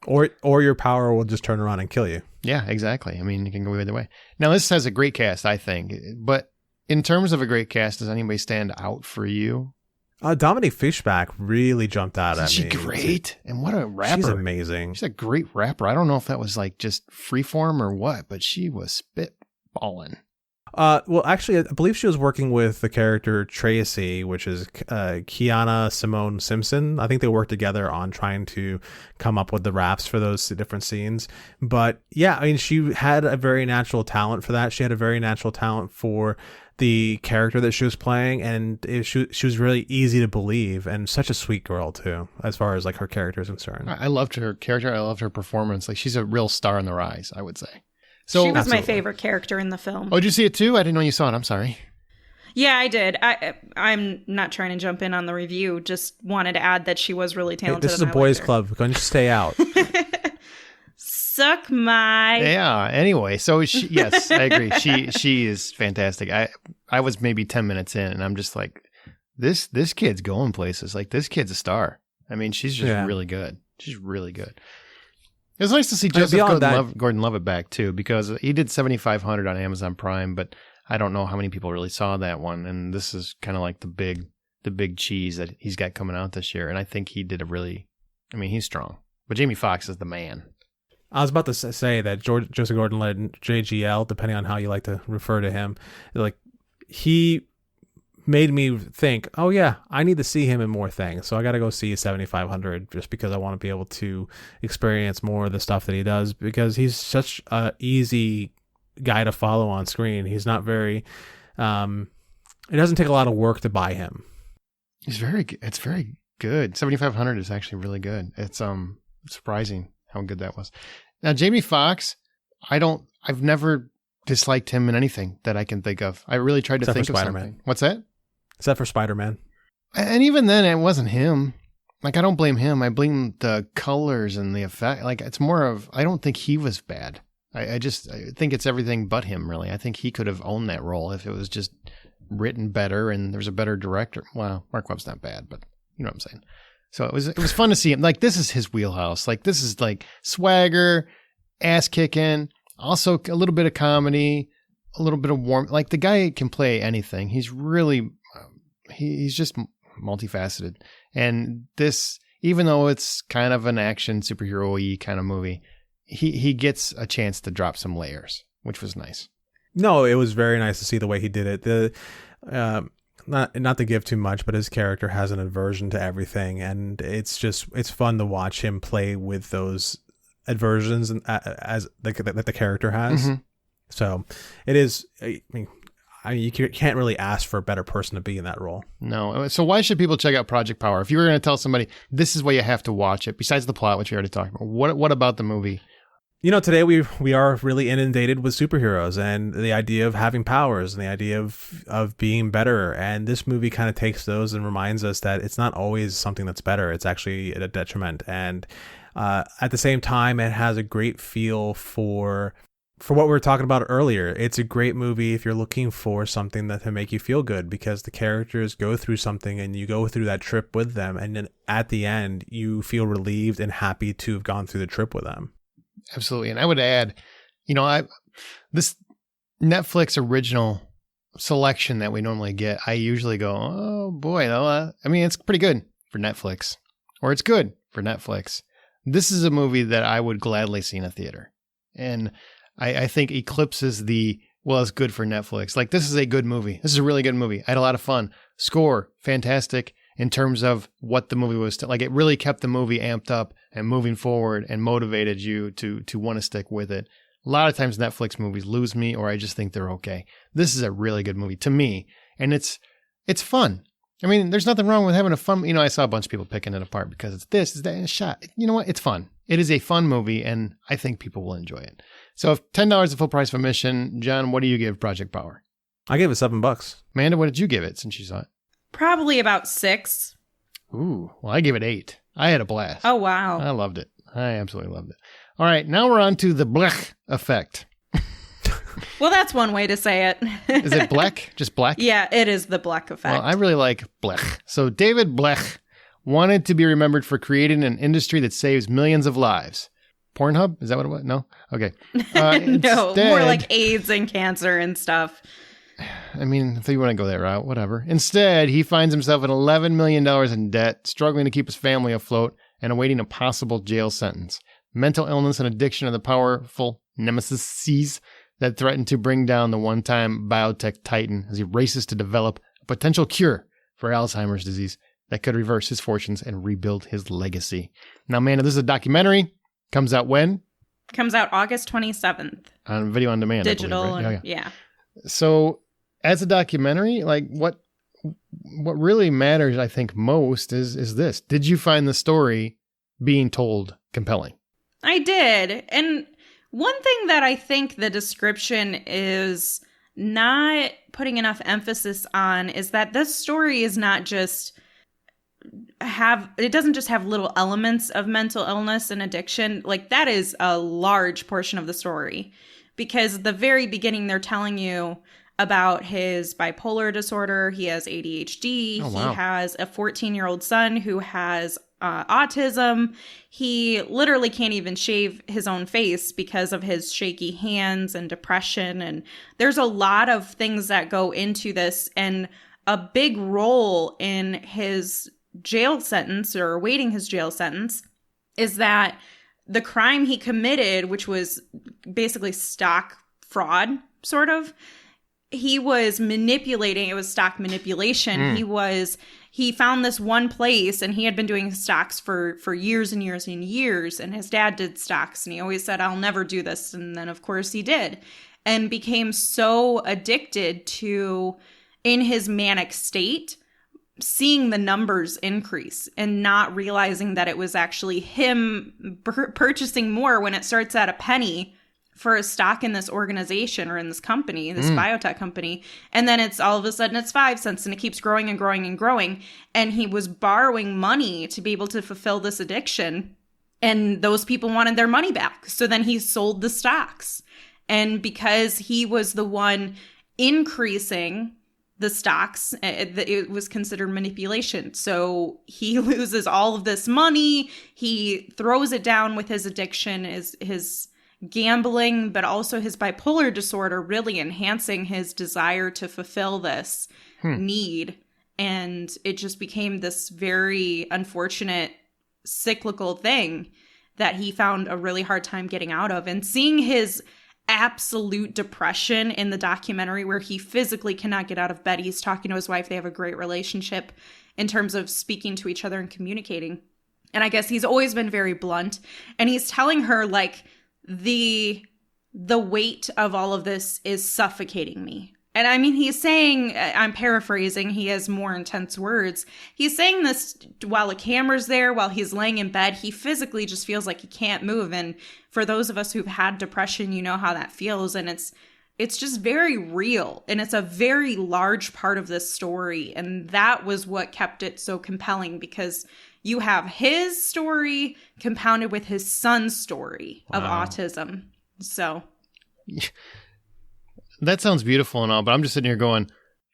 Or your power will just turn around and kill you. Yeah, exactly. I mean, you can go either way. Now, this has a great cast, I think. But in terms of a great cast, does anybody stand out for you? Dominique Fishback really jumped out at me. Isn't she great? And what a rapper. She's amazing. She's a great rapper. I don't know if that was like just freeform or what, but she was spitballing. Well, actually, I believe she was working with the character Tracy, which is Kiana Simone Simpson. I think they worked together on trying to come up with the raps for those different scenes. But yeah, I mean, she had a very natural talent for that. She had a very natural talent for the character that she was playing, and she was really easy to believe, and such a sweet girl too, as far as like her character is concerned. I loved her character. I loved her performance. Like, she's a real star in the rise, I would say. So, she was my favorite character in the film. Oh, did you see it too? I didn't know you saw it. I'm sorry. Yeah, I did. I'm not trying to jump in on the review. Just wanted to add that she was really talented. Hey, this is a boys' club. We're going to stay out. Suck my. Yeah. Anyway, so yes, I agree. She is fantastic. I was maybe 10 minutes in, and I'm just like, this kid's going places. Like, this kid's a star. I mean, she's just really good. She's really good. It was nice to see Joseph Gordon-Levitt back too, because he did 7,500 on Amazon Prime, but I don't know how many people really saw that one. And this is kind of like the big cheese that he's got coming out this year. And I think he did he's strong. But Jamie Foxx is the man. I was about to say that Joseph Gordon-Levitt, JGL, depending on how you like to refer to him, like, he made me think, oh yeah, I need to see him in more things. So I got to go see 7,500 just because I want to be able to experience more of the stuff that he does, because he's such a easy guy to follow on screen. He's not very, it doesn't take a lot of work to buy him. It's very good. 7,500 is actually really good. It's surprising how good that was. Now, Jamie Foxx, I've never disliked him in anything that I can think of. I really tried to think of something. What's that? Except for Spider-Man. And even then, it wasn't him. Like, I don't blame him. I blame the colors and the effect. Like, it's more of, I don't think he was bad. I think it's everything but him, really. I think he could have owned that role if it was just written better and there was a better director. Well, Mark Webb's not bad, but you know what I'm saying. So it was fun to see him. Like, this is his wheelhouse. Like, this is like swagger, ass kicking, also a little bit of comedy, a little bit of warmth. Like, the guy can play anything. He's really, he's just multifaceted. And this, even though it's kind of an action superhero-y kind of movie, he gets a chance to drop some layers, which was nice. No, it was very nice to see the way he did it. Not to give too much, but his character has an aversion to everything, and it's fun to watch him play with those aversions as that the character has. Mm-hmm. So it is. I mean, you can't really ask for a better person to be in that role. No. So why should people check out Project Power? If you were going to tell somebody this is why you have to watch it, besides the plot, which we already talked about, what about the movie? You know, today we are really inundated with superheroes and the idea of having powers and the idea of being better. And this movie kind of takes those and reminds us that it's not always something that's better. It's actually a detriment. And at the same time, it has a great feel for what we were talking about earlier. It's a great movie if you're looking for something that can make you feel good, because the characters go through something and you go through that trip with them. And then at the end, you feel relieved and happy to have gone through the trip with them. Absolutely. And I would add, this Netflix original selection that we normally get, I usually go, oh boy, it's pretty good for Netflix, or it's good for Netflix. This is a movie that I would gladly see in a theater. And I think eclipses it's good for Netflix. Like, this is a good movie. This is a really good movie. I had a lot of fun. Score, fantastic. In terms of what the movie was, like, it really kept the movie amped up and moving forward and motivated you to want to stick with it. A lot of times Netflix movies lose me, or I just think they're okay. This is a really good movie to me, and it's fun. I mean, there's nothing wrong with having a fun. I saw a bunch of people picking it apart because it's this, it's that, and it's shot. You know what? It's fun. It is a fun movie, and I think people will enjoy it. So, if $10 is the full price of admission, John, what do you give Project Power? I gave it $7. Amanda, what did you give it since you saw it? Probably about 6. Ooh, well, I gave it 8. I had a blast. Oh, wow. I loved it. I absolutely loved it. All right, now we're on to the Blech Effect. Well, that's one way to say it. Is it Blech? Just Blech? Yeah, it is the Blech Effect. Well, I really like Blech. So David Blech wanted to be remembered for creating an industry that saves millions of lives. Pornhub? Is that what it was? No? Okay. No, more like AIDS and cancer and stuff. I mean, if you want to go that route, whatever. Instead, he finds himself in $11 million in debt, struggling to keep his family afloat, and awaiting a possible jail sentence. Mental illness and addiction are the powerful nemesis that threaten to bring down the one-time biotech titan as he races to develop a potential cure for Alzheimer's disease that could reverse his fortunes and rebuild his legacy. Now, Amanda, this is a documentary. Comes out when? Comes out August 27th. On video on demand. Digital. I believe, right? Yeah. So, as a documentary, like, what really matters, I think, most is this. Did you find the story being told compelling? I did. And one thing that I think the description is not putting enough emphasis on is that this story is not just doesn't just have little elements of mental illness and addiction. Like, that is a large portion of the story, because at the very beginning, they're telling you about his bipolar disorder. He has ADHD. Oh, wow. He has a 14-year-old son who has autism. He literally can't even shave his own face because of his shaky hands and depression. And there's a lot of things that go into this, and a big role in his jail sentence, or awaiting his jail sentence, is that the crime he committed, which was basically stock fraud, sort of, he was manipulating. It was stock manipulation. He found this one place, and he had been doing stocks for years and years and years. And his dad did stocks, and he always said, I'll never do this. And then, of course, he did, and became so addicted to, in his manic state, seeing the numbers increase and not realizing that it was actually him purchasing more when it starts at a penny for a stock in this organization or in this company, this biotech company. And then it's all of a sudden it's 5 cents, and it keeps growing and growing and growing. And he was borrowing money to be able to fulfill this addiction. And those people wanted their money back. So then he sold the stocks. And because he was the one increasing the stocks, it was considered manipulation. So he loses all of this money. He throws it down with his addiction, his gambling, but also his bipolar disorder really enhancing his desire to fulfill this need. And it just became this very unfortunate cyclical thing that he found a really hard time getting out of. And seeing his absolute depression in the documentary, where he physically cannot get out of bed. He's talking to his wife. They have a great relationship in terms of speaking to each other and communicating. And I guess he's always been very blunt. And he's telling her, like, the weight of all of this is suffocating me. And I mean, he's saying, I'm paraphrasing, he has more intense words. He's saying this while the camera's there, while he's laying in bed. He physically just feels like he can't move. And for those of us who've had depression, you know how that feels. And it's just very real. And it's a very large part of this story. And that was what kept it so compelling, because you have his story compounded with his son's story of autism. So that sounds beautiful and all, but I'm just sitting here going,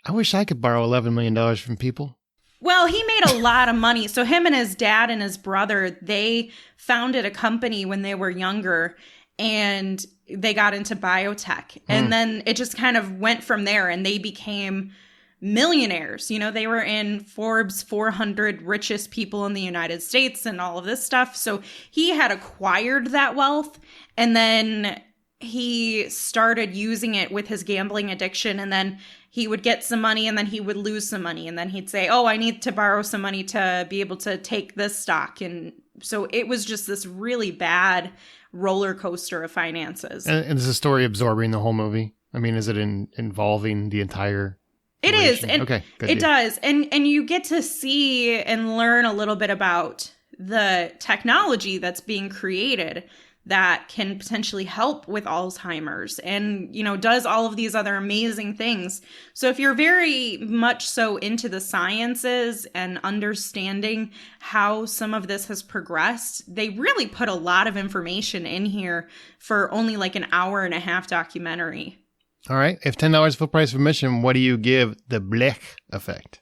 I wish I could borrow $11 million from people. Well, he made a lot of money. So him and his dad and his brother, they founded a company when they were younger, and they got into biotech. And then it just kind of went from there, and they became millionaires. You know, they were in Forbes 400 richest people in the United States and all of this stuff. So he had acquired that wealth, and then he started using it with his gambling addiction. And then he would get some money, and then he would lose some money. And then he'd say, oh, I need to borrow some money to be able to take this stock. And so it was just this really bad roller coaster of finances. And is the story absorbing the whole movie? I mean, is it involving the entire... It is. And okay, it does. And you get to see and learn a little bit about the technology that's being created that can potentially help with Alzheimer's, and, you know, does all of these other amazing things. So if you're very much so into the sciences and understanding how some of this has progressed, they really put a lot of information in here for only like an hour and a half documentary. All right. If $10 full price of admission, what do you give the Blech Effect?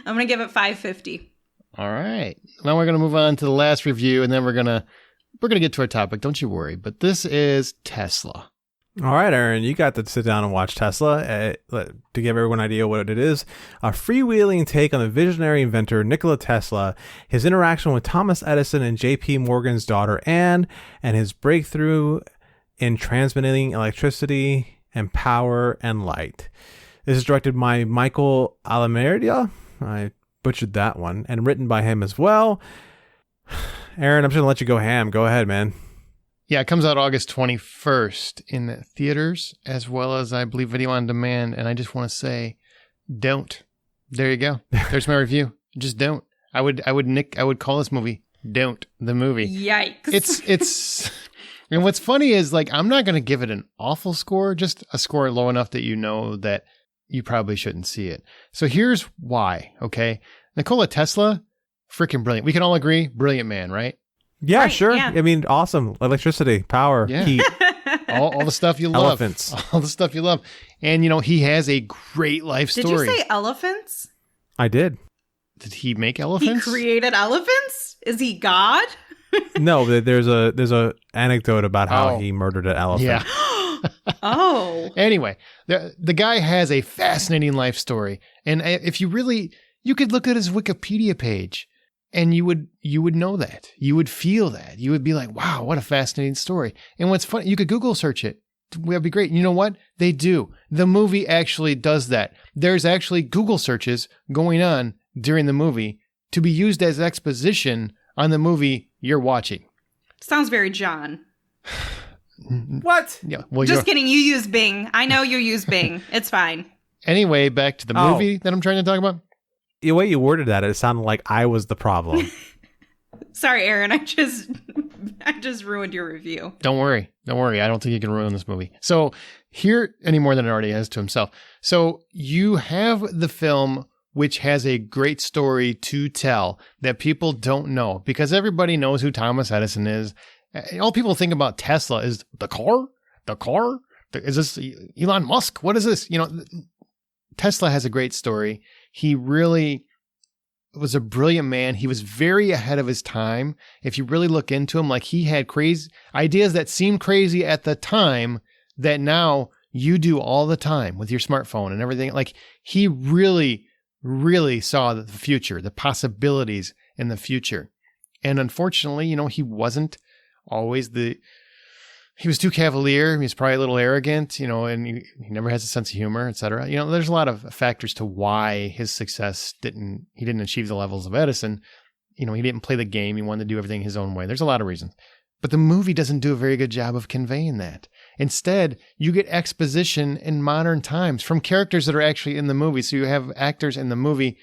I'm going to give it $5.50. All right. Now we're going to move on to the last review, and then we're going to get to our topic. Don't you worry. But this is Tesla. All right, Aaron, you got to sit down and watch Tesla. To give everyone an idea what it is, a freewheeling take on the visionary inventor Nikola Tesla, his interaction with Thomas Edison and J.P. Morgan's daughter Anne, and his breakthrough in transmitting electricity and power and light. This is directed by Michael Alamerdia. I butchered that one. And written by him as well. Aaron, I'm just going to let you go ham. Go ahead, man. Yeah, it comes out August 21st in the theaters, as well as, I believe, video on demand. And I just want to say, don't. There you go. There's my review. Just don't. I would call this movie Don't, the movie. Yikes. It's and what's funny is, like, I'm not going to give it an awful score, just a score low enough that you know that you probably shouldn't see it. So here's why, okay? Nikola Tesla, freaking brilliant. We can all agree, brilliant man, right? Yeah, Right, sure. yeah. I mean, awesome. Electricity, power, Yeah. heat, All the stuff you love. elephants. All the stuff you love. And, he has a great life Did story. you say elephants? I did. Did he make He elephants? created elephants? Is he God? No, there's a anecdote about how Oh. he murdered an elephant. Yeah. Oh. Anyway, the guy has a fascinating life story. And if you could look at his Wikipedia page and you would know that. You would feel that. You would be like, wow, what a fascinating story. And what's funny, you could Google search it. That'd be great. You know what? They do. The movie actually does that. There's actually Google searches going on during the movie to be used as exposition on the movie you're watching. Sounds very John. What? Yeah. Well, Just kidding. You use Bing. I know you use Bing. It's fine. Anyway, back to the Oh. movie that I'm trying to talk about. The way you worded that, it sounded like I was the problem. Sorry, Aaron. I just ruined your review. Don't worry. I don't think you can ruin this movie. So here, any more than it already has to himself. So you have the film, which has a great story to tell that people don't know, because everybody knows who Thomas Edison is. All people think about Tesla is the car. Is this Elon Musk? What is this? Tesla has a great story. He really was a brilliant man. He was very ahead of his time. If you really look into him, like, he had crazy ideas that seemed crazy at the time that now you do all the time with your smartphone and everything. Like, he really, really saw the future, the possibilities in the future. And unfortunately, he wasn't always he was too cavalier. He was probably a little arrogant, and he never has a sense of humor, etc. There's a lot of factors to why his success he didn't achieve the levels of Edison. He didn't play the game. He wanted to do everything his own way. There's a lot of reasons. But the movie doesn't do a very good job of conveying that. Instead, you get exposition in modern times from characters that are actually in the movie. So you have actors in the movie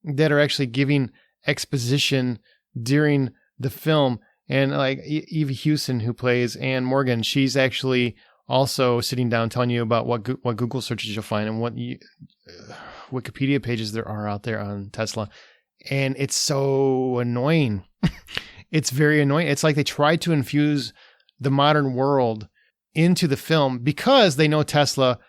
that are actually giving exposition during the film. And like Eve Hewson, who plays Anne Morgan, she's actually also sitting down telling you about what Google searches you'll find and what Wikipedia pages there are out there on Tesla. And it's so annoying. It's very annoying. It's like they tried to infuse the modern world into the film because they know Tesla,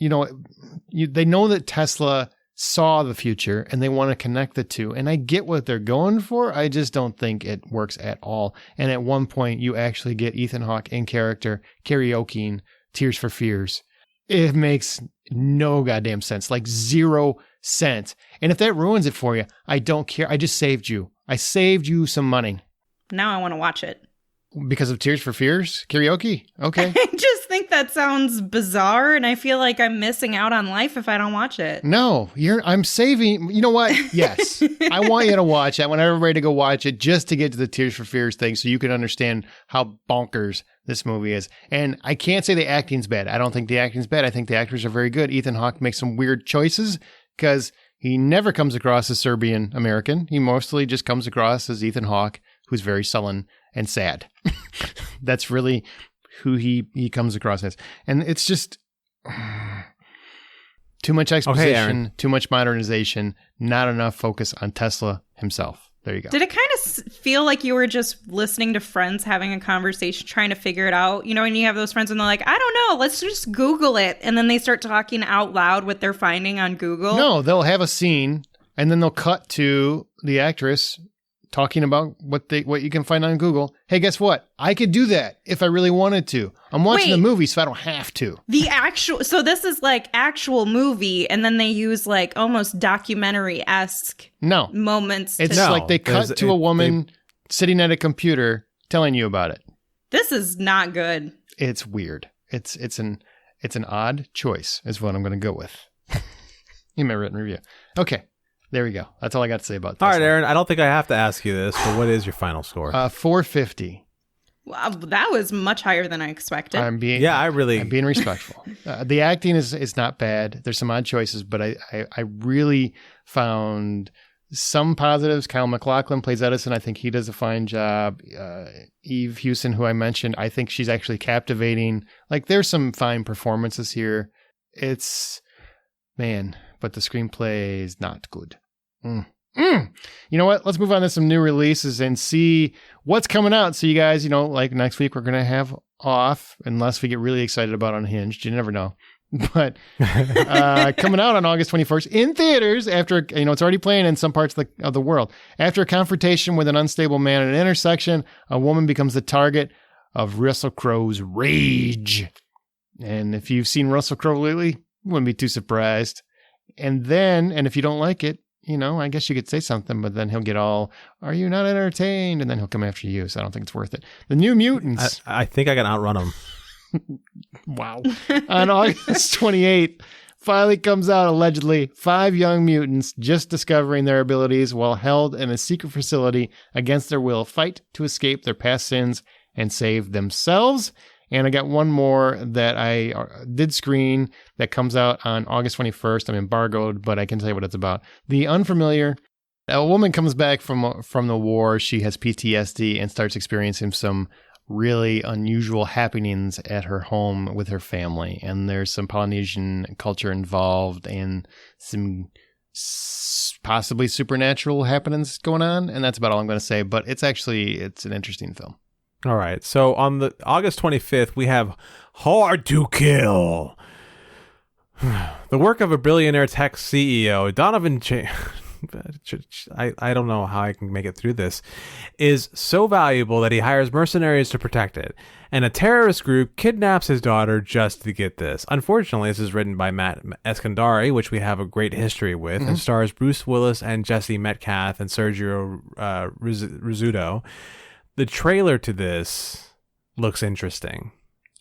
they know that Tesla saw the future and they want to connect the two. And I get what they're going for. I just don't think it works at all. And at one point you actually get Ethan Hawke in character karaokeing Tears for Fears. It makes no goddamn sense, like 0 cents. And if that ruins it for you, I don't care. I just saved you. I saved you some money. Now I want to watch it. Because of Tears for Fears? Karaoke? Okay. I just think that sounds bizarre, and I feel like I'm missing out on life if I don't watch it. No, I'm saving. You know what? Yes. I want you to watch it. I want everybody to go watch it just to get to the Tears for Fears thing so you can understand how bonkers this movie is. And I can't say the acting's bad. I don't think the acting's bad. I think the actors are very good. Ethan Hawke makes some weird choices because he never comes across as Serbian American. He mostly just comes across as Ethan Hawke, who's very sullen and sad. That's really who he comes across as. And it's just too much exposition, too much modernization, not enough focus on Tesla himself. There you go. Did it kind of feel like you were just listening to friends having a conversation, trying to figure it out? And you have those friends and they're like, I don't know, let's just Google it. And then they start talking out loud what they're finding on Google. No, they'll have a scene and then they'll cut to the actress talking about what you can find on Google. Hey, guess what? I could do that if I really wanted to. I'm watching the movie, so I don't have to. So this is like actual movie, and then they use like almost documentary-esque moments. It's like they cut to a woman sitting at a computer telling you about it. This is not good. It's weird. It's an odd choice is what I'm going to go with. In my written review. Okay. There we go. That's all I got to say about this. All right, Aaron, I don't think I have to ask you this, but what is your final score? 450. Wow, that was much higher than I expected. I'm being respectful. The acting is not bad. There's some odd choices, but I really found some positives. Kyle MacLachlan plays Edison. I think he does a fine job. Eve Hewson, who I mentioned, I think she's actually captivating. Like, there's some fine performances here. But the screenplay is not good. You know what? Let's move on to some new releases and see what's coming out. So you guys, like next week, we're going to have off unless we get really excited about Unhinged. You never know. But coming out on August 21st in theaters after, it's already playing in some parts of the world. After a confrontation with an unstable man at an intersection, a woman becomes the target of Russell Crowe's rage. And if you've seen Russell Crowe lately, you wouldn't be too surprised. And if you don't like it, I guess you could say something, but then he'll get all, are you not entertained? And then he'll come after you. So I don't think it's worth it. The New Mutants. I think I can outrun him. Wow. On August 28th, finally comes out allegedly 5 young mutants just discovering their abilities while held in a secret facility against their will fight to escape their past sins and save themselves. And I got one more that I did screen that comes out on August 21st. I'm embargoed, but I can tell you what it's about. The Unfamiliar. A woman comes back from the war. She has PTSD and starts experiencing some really unusual happenings at her home with her family. And there's some Polynesian culture involved and some possibly supernatural happenings going on. And that's about all I'm going to say. But it's an interesting film. All right. So on the August 25th, we have Hard to Kill. The work of a billionaire tech CEO, Donovan I don't know how I can make it through this, is so valuable that he hires mercenaries to protect it. And a terrorist group kidnaps his daughter just to get this. Unfortunately, this is written by Matt Eskandari, which we have a great history with, and stars Bruce Willis and Jesse Metcalfe and Sergio Rizzuto. The trailer to this looks interesting.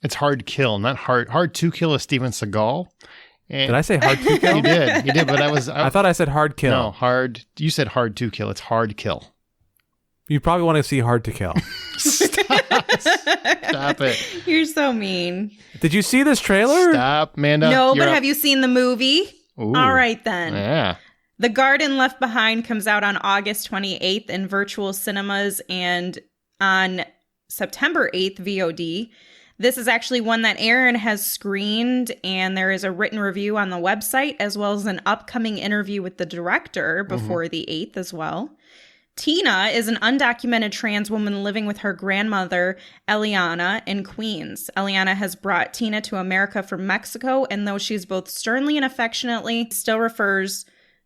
It's Hard to Kill, not Hard to Kill is Steven Seagal. And did I say Hard to Kill? You did, but I thought I said Hard Kill. No, you said Hard to Kill. It's Hard Kill. You probably want to see Hard to Kill. Stop it. You're so mean. Did you see this trailer? Stop, Amanda. No, but have you seen the movie? Ooh. All right, then. Yeah. The Garden Left Behind comes out on August 28th in virtual cinemas and on September 8th, VOD. This is actually one that Aaron has screened, and there is a written review on the website, as well as an upcoming interview with the director before the 8th as well. Tina is an undocumented trans woman living with her grandmother, Eliana, in Queens. Eliana has brought Tina to America from Mexico, and though she's both sternly and affectionately still refers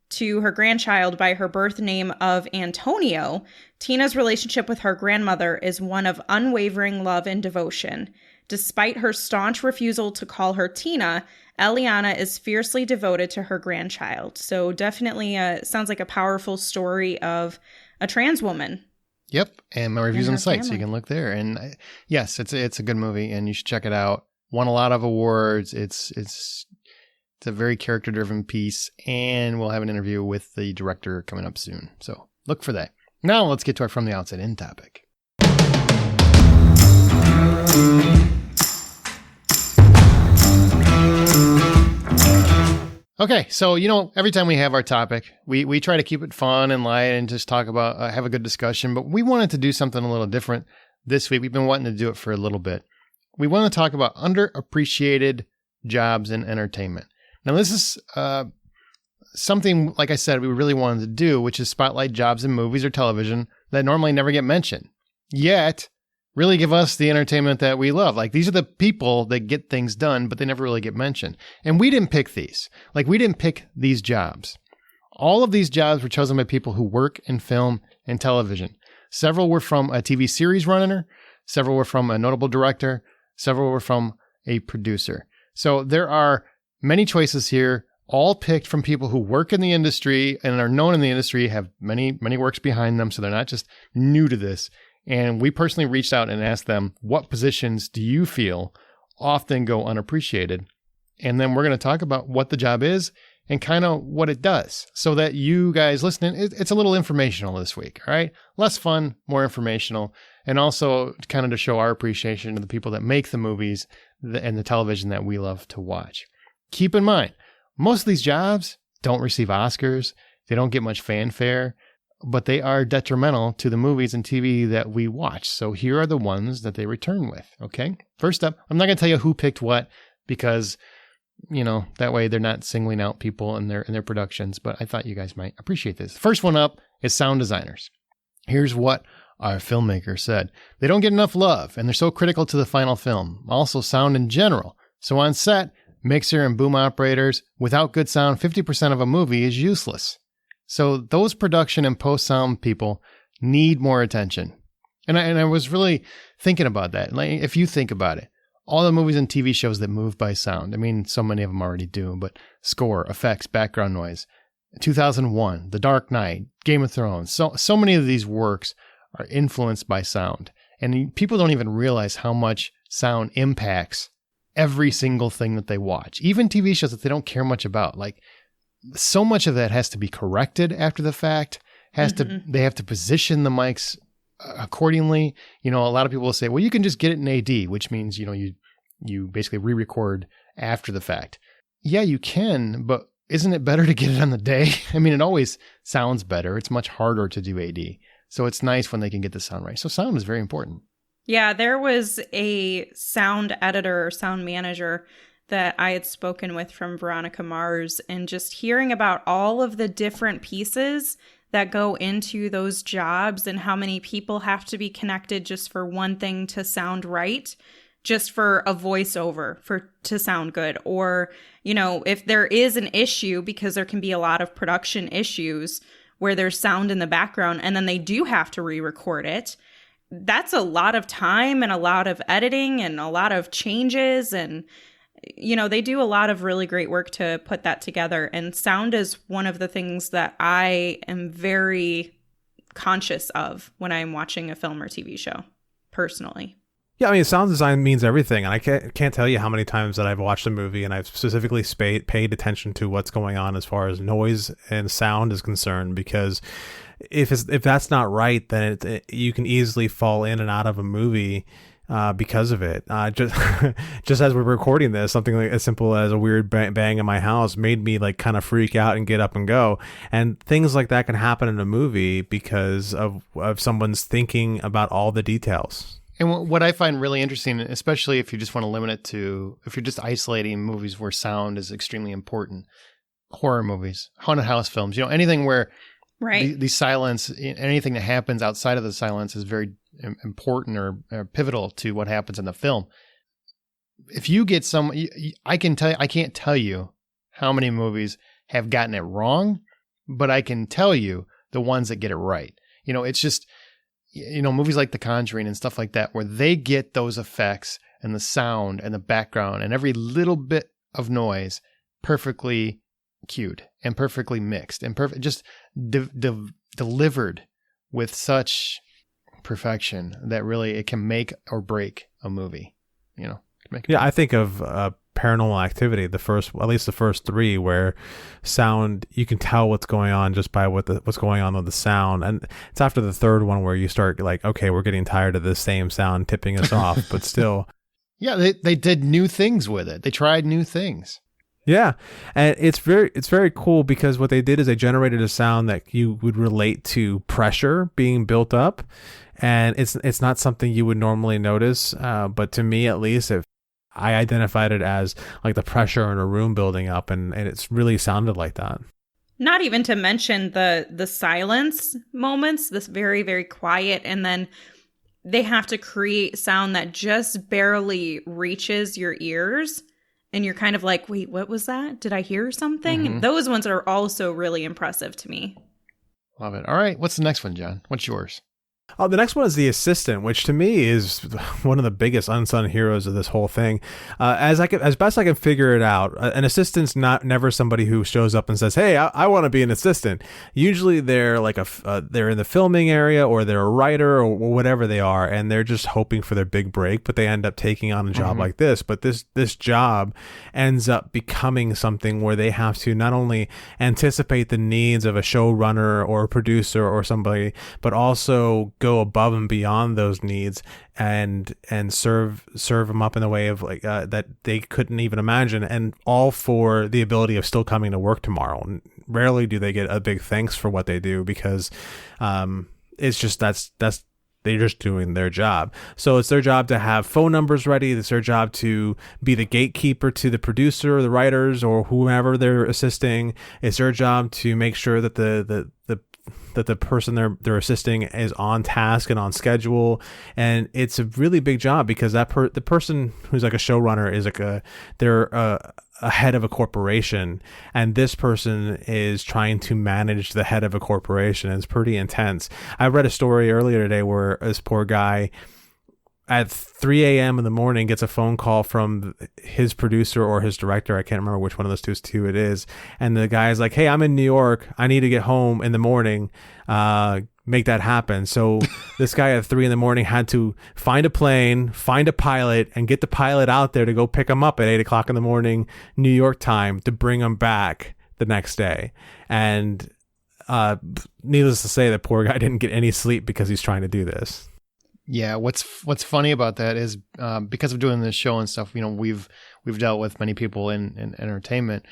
to her grandchild by her birth name of Antonio, Tina's relationship with her grandmother is one of unwavering love and devotion. Despite her staunch refusal to call her Tina, Eliana is fiercely devoted to her grandchild. So definitely sounds like a powerful story of a trans woman. Yep, and my review's on the site, so you can look there. And yes, it's a good movie, and you should check it out. Won a lot of awards. It's a very character-driven piece, and we'll have an interview with the director coming up soon. So look for that. Now let's get to our From the Outside In topic. Okay, so every time we have our topic, we try to keep it fun and light and just talk about, have a good discussion, but we wanted to do something a little different this week. We've been wanting to do it for a little bit. We want to talk about underappreciated jobs in entertainment. Now, this is something, like I said, we really wanted to do, which is spotlight jobs in movies or television that normally never get mentioned, yet really give us the entertainment that we love. Like, these are the people that get things done, but they never really get mentioned. And we didn't pick these. Like, we didn't pick these jobs. All of these jobs were chosen by people who work in film and television. Several were from a TV series runner. Several were from a notable director. Several were from a producer. So there are many choices here, all picked from people who work in the industry and are known in the industry, have many, many works behind them. So they're not just new to this. And we personally reached out and asked them, what positions do you feel often go unappreciated? And then we're going to talk about what the job is and kind of what it does so that you guys listening, it's a little informational this week, all right? Less fun, more informational, and also kind of to show our appreciation to the people that make the movies and the television that we love to watch. Keep in mind, most of these jobs don't receive Oscars. They don't get much fanfare, but they are detrimental to the movies and TV that we watch. So here are the ones that they return with, okay? First up, I'm not going to tell you who picked what because That way they're not singling out people in their productions. But I thought you guys might appreciate this. First one up is sound designers. Here's what our filmmaker said. They don't get enough love, and they're so critical to the final film. Also, sound in general. So on set, mixer and boom operators, without good sound, 50% of a movie is useless. So those production and post-sound people need more attention. And I was really thinking about that. Like, if you think about it, all the movies and TV shows that move by sound, I mean, so many of them already do, but score, effects, background noise, 2001, The Dark Knight, Game of Thrones, so many of these works are influenced by sound. And people don't even realize how much sound impacts every single thing that they watch. Even TV shows that they don't care much about. Like, so much of that has to be corrected after the fact. They have to position the mics accordingly. A lot of people will say, well, you can just get it in AD, which means, you basically re-record after the fact. Yeah, you can, but isn't it better to get it on the day? I mean, it always sounds better. It's much harder to do AD. So it's nice when they can get the sound right. So sound is very important. Yeah, there was a sound editor or sound manager that I had spoken with from Veronica Mars, and just hearing about all of the different pieces that go into those jobs and how many people have to be connected just for one thing to sound right, just for a voiceover to sound good. Or, if there is an issue, because there can be a lot of production issues where there's sound in the background and then they do have to re-record it. That's a lot of time and a lot of editing and a lot of changes. And, they do a lot of really great work to put that together. And sound is one of the things that I am very conscious of when I'm watching a film or TV show, personally. Yeah, I mean, sound design means everything. And I can't tell you how many times that I've watched a movie and I've specifically paid attention to what's going on as far as noise and sound is concerned, because if that's not right, then you can easily fall in and out of a movie because of it. Just as we're recording this, something like as simple as a weird bang in my house made me like kind of freak out and get up and go. And things like that can happen in a movie because of someone's thinking about all the details. And what I find really interesting, especially if you just want to limit it to, if you're just isolating movies where sound is extremely important, horror movies, haunted house films, anything where the silence, anything that happens outside of the silence is very important or pivotal to what happens in the film. If you get I can't tell you how many movies have gotten it wrong, but I can tell you the ones that get it right. It's just, movies like The Conjuring and stuff like that, where they get those effects and the sound and the background and every little bit of noise perfectly cued and perfectly mixed and just delivered with such perfection that really it can make or break a movie. I think of Paranormal Activity, at least the first three, where sound, you can tell what's going on just by what's going on with the sound. And it's after the third one where you start like, okay, we're getting tired of this same sound tipping us off, but still. Yeah, they did new things with it. They tried new things. Yeah, and it's very cool because what they did is they generated a sound that you would relate to pressure being built up, and it's not something you would normally notice, but to me at least, if I identified it as like the pressure in a room building up, and it's really sounded like that. Not even to mention the silence moments, this very, very quiet, and then they have to create sound that just barely reaches your ears. And you're kind of like, wait, what was that? Did I hear something? Mm-hmm. Those ones are also really impressive to me. Love it. All right. What's the next one, John? What's yours? Oh, the next one is the assistant, which to me is one of the biggest unsung heroes of this whole thing. As best I can figure it out, an assistant's never somebody who shows up and says, "Hey, I want to be an assistant." Usually, they're like they're in the filming area, or they're a writer, or whatever they are, and they're just hoping for their big break. But they end up taking on a job like this. But this job ends up becoming something where they have to not only anticipate the needs of a showrunner or a producer or somebody, but also go above and beyond those needs and serve them up in a way of like that they couldn't even imagine, and all for the ability of still coming to work tomorrow. And rarely do they get a big thanks for what they do, because it's just that's They're just doing their job. So it's their job to have phone numbers ready. It's their job to be the gatekeeper to the producer or the writers or whomever they're assisting. It's their job to make sure that the person they're assisting is on task and on schedule. And it's a really big job because the person who's like a showrunner is like they're a head of a corporation, and this person is trying to manage the head of a corporation. It's pretty intense. I read a story earlier today where this poor guy at 3 a.m. in the morning gets a phone call from his producer or his director. I can't remember which one of those two it is. And the guy's like, hey, I'm in New York. I need to get home in the morning. Make that happen. So this guy at 3 a.m. had to find a plane, find a pilot, and get the pilot out there to go pick him up at 8 o'clock in the morning, New York time, to bring him back the next day. And needless to say, the poor guy didn't get any sleep because he's trying to do this. Yeah, what's funny about that is because of doing this show and stuff, we've dealt with many people in entertainment,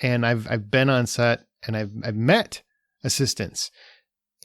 and I've been on set and I've met assistants,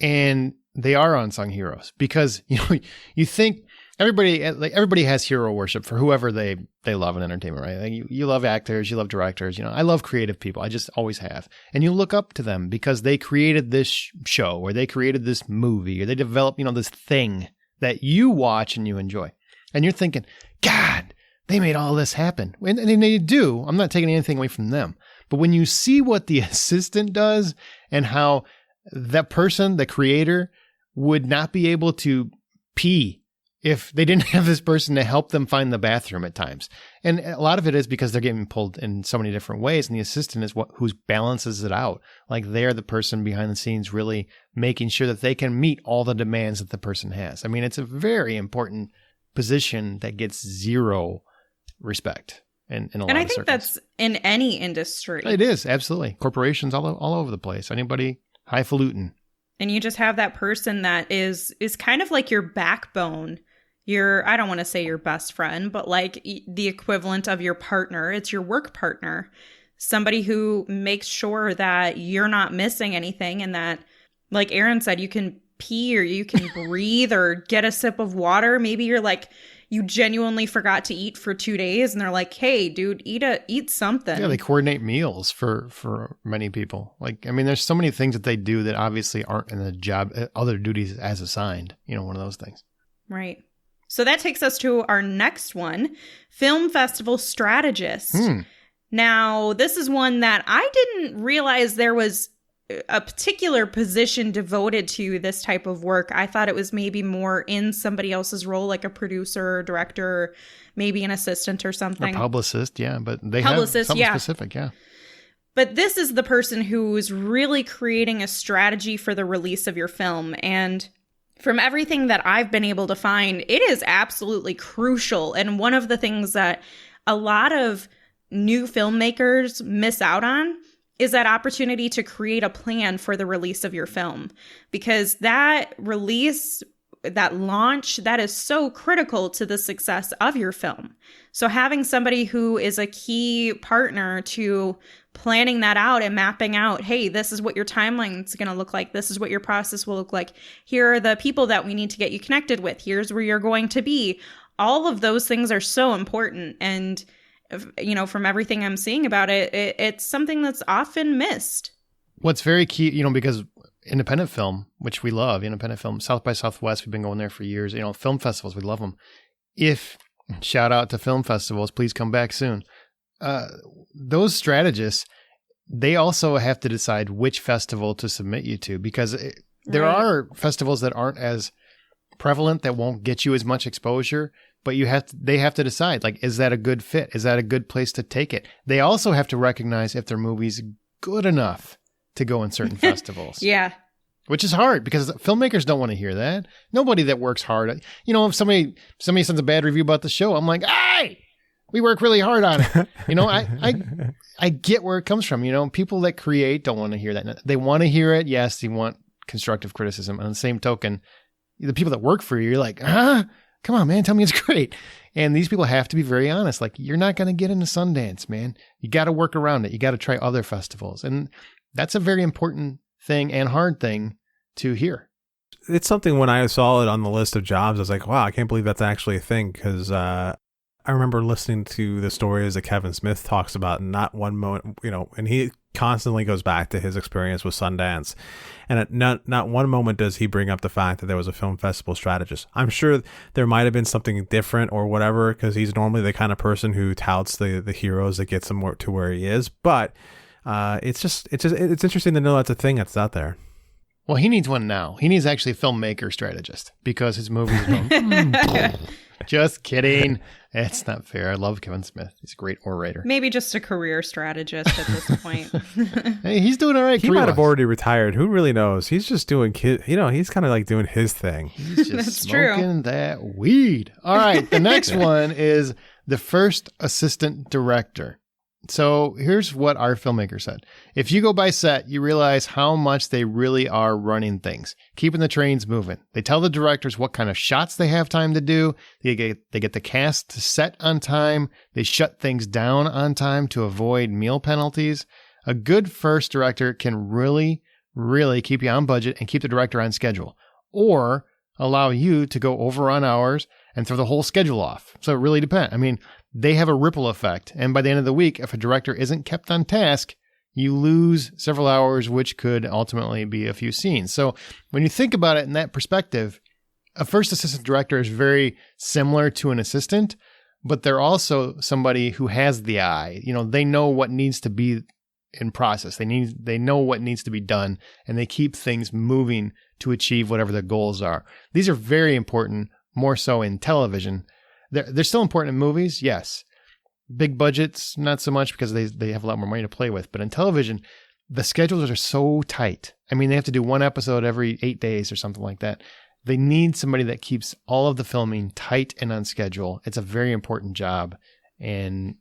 and they are unsung heroes because you think everybody has hero worship for whoever they love in entertainment, right? Like you love actors, you love directors, I love creative people. I just always have. And you look up to them because they created this show or they created this movie or they developed, this thing that you watch and you enjoy. And you're thinking, God, they made all this happen. And they do. I'm not taking anything away from them. But when you see what the assistant does and how that person, the creator, would not be able to pee if they didn't have this person to help them find the bathroom at times. And a lot of it is because they're getting pulled in so many different ways. And the assistant is who balances it out. Like they're the person behind the scenes really making sure that they can meet all the demands that the person has. I mean, it's a very important position that gets zero respect in a lot of circles. And I think that's in any industry. It is, absolutely. Corporations all over the place. Anybody highfalutin. And you just have that person that is kind of like your backbone. I don't want to say your best friend, but like the equivalent of your partner. It's your work partner. Somebody who makes sure that you're not missing anything and that, like Aaron said, you can pee or you can breathe or get a sip of water. Maybe you're like, you genuinely forgot to eat for 2 days and they're like, hey, dude, eat something. Yeah, they coordinate meals for many people. Like, I mean, there's so many things that they do that obviously aren't in the job, other duties as assigned, one of those things. Right. So that takes us to our next one, film festival strategist. Now, this is one that I didn't realize there was a particular position devoted to this type of work. I thought it was maybe more in somebody else's role, like a producer or director, maybe an assistant or something. Or publicist, yeah. But they have something specific, yeah. But this is the person who's really creating a strategy for the release of your film. And from everything that I've been able to find, it is absolutely crucial. And one of the things that a lot of new filmmakers miss out on is that opportunity to create a plan for the release of your film. Because that release, that launch, that is so critical to the success of your film. So having somebody who is a key partner to planning that out and mapping out, hey, this is what your timeline is going to look like. This is what your process will look like. Here are the people that we need to get you connected with. Here's where you're going to be. All of those things are so important. And, from everything I'm seeing about it, it's something that's often missed. What's very key, because independent film, which we love, independent film, South by Southwest, we've been going there for years. Film festivals, we love them. Shout out to film festivals, please come back soon. Those strategists, they also have to decide which festival to submit you to, because there are festivals that aren't as prevalent, that won't get you as much exposure, but they have to decide, like, is that a good fit? Is that a good place to take it? They also have to recognize if their movie's good enough to go in certain festivals. Yeah. Which is hard because filmmakers don't want to hear that. Nobody that works hard, if somebody sends a bad review about the show, I'm like, hey, we work really hard on it. I get where it comes from. People that create don't want to hear that. They want to hear it. Yes, they want constructive criticism. On the same token, the people that work for you, you're like, come on, man, tell me it's great. And these people have to be very honest. Like, you're not going to get into Sundance, man. You got to work around it. You got to try other festivals. And that's a very important thing and hard thing to hear. it's something when I saw it on the list of jobs, I was like, wow, I can't believe that's actually a thing. Because I remember listening to the stories that Kevin Smith talks about, and not one moment, and he constantly goes back to his experience with Sundance. And at not one moment does he bring up the fact that there was a film festival strategist. I'm sure there might have been something different or whatever, because he's normally the kind of person who touts the heroes that gets him to where he is. But it's interesting to know that's a thing that's out there. Well, he needs one now. He needs actually a filmmaker strategist, because his movies are going, just kidding. It's not fair. I love Kevin Smith. He's a great orator. Maybe just a career strategist at this point. Hey, he's doing all right. He might have already retired. Who really knows? He's just doing, he's kind of like doing his thing. He's just smoking that weed. All right. The next one is the first assistant director. So here's what our filmmaker said. If you go by set, you realize how much they really are running things, keeping the trains moving. They tell the directors what kind of shots they have time to do. They get the cast to set on time. They shut things down on time to avoid meal penalties. A good first director can really, really keep you on budget and keep the director on schedule, or allow you to go over on hours and throw the whole schedule off. So it really depends. I mean, they have a ripple effect. And by the end of the week, if a director isn't kept on task, you lose several hours, which could ultimately be a few scenes. So when you think about it in that perspective, a first assistant director is very similar to an assistant, but they're also somebody who has the eye. They know what needs to be in process. They know what needs to be done, and they keep things moving to achieve whatever their goals are. These are very important, more so in television. They're still important in movies, yes. Big budgets, not so much, because they have a lot more money to play with. But in television, the schedules are so tight. I mean, they have to do one episode every 8 days or something like that. They need somebody that keeps all of the filming tight and on schedule. It's a very important job. And,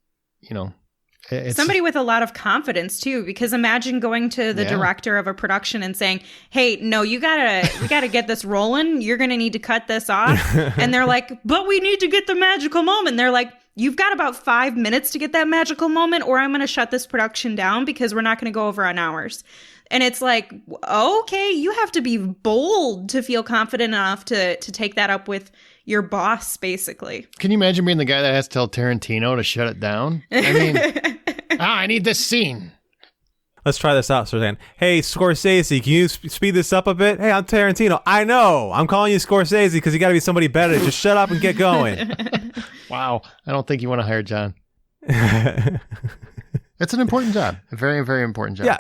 it's somebody with a lot of confidence too, because imagine going to the director of a production and saying, hey, no, we gotta get this rolling. You're going to need to cut this off. And they're like, but we need to get the magical moment. They're like, you've got about 5 minutes to get that magical moment, or I'm going to shut this production down because we're not going to go over on hours. And it's like, okay, you have to be bold to feel confident enough to take that up with your boss, basically. Can you imagine being the guy that has to tell Tarantino to shut it down? I mean, I need this scene. Let's try this out, Suzanne. Hey, Scorsese, can you speed this up a bit? Hey, I'm Tarantino. I know. I'm calling you Scorsese because you got to be somebody better. Just shut up and get going. Wow. I don't think you want to hire John. It's an important job. A very, very important job. Yeah.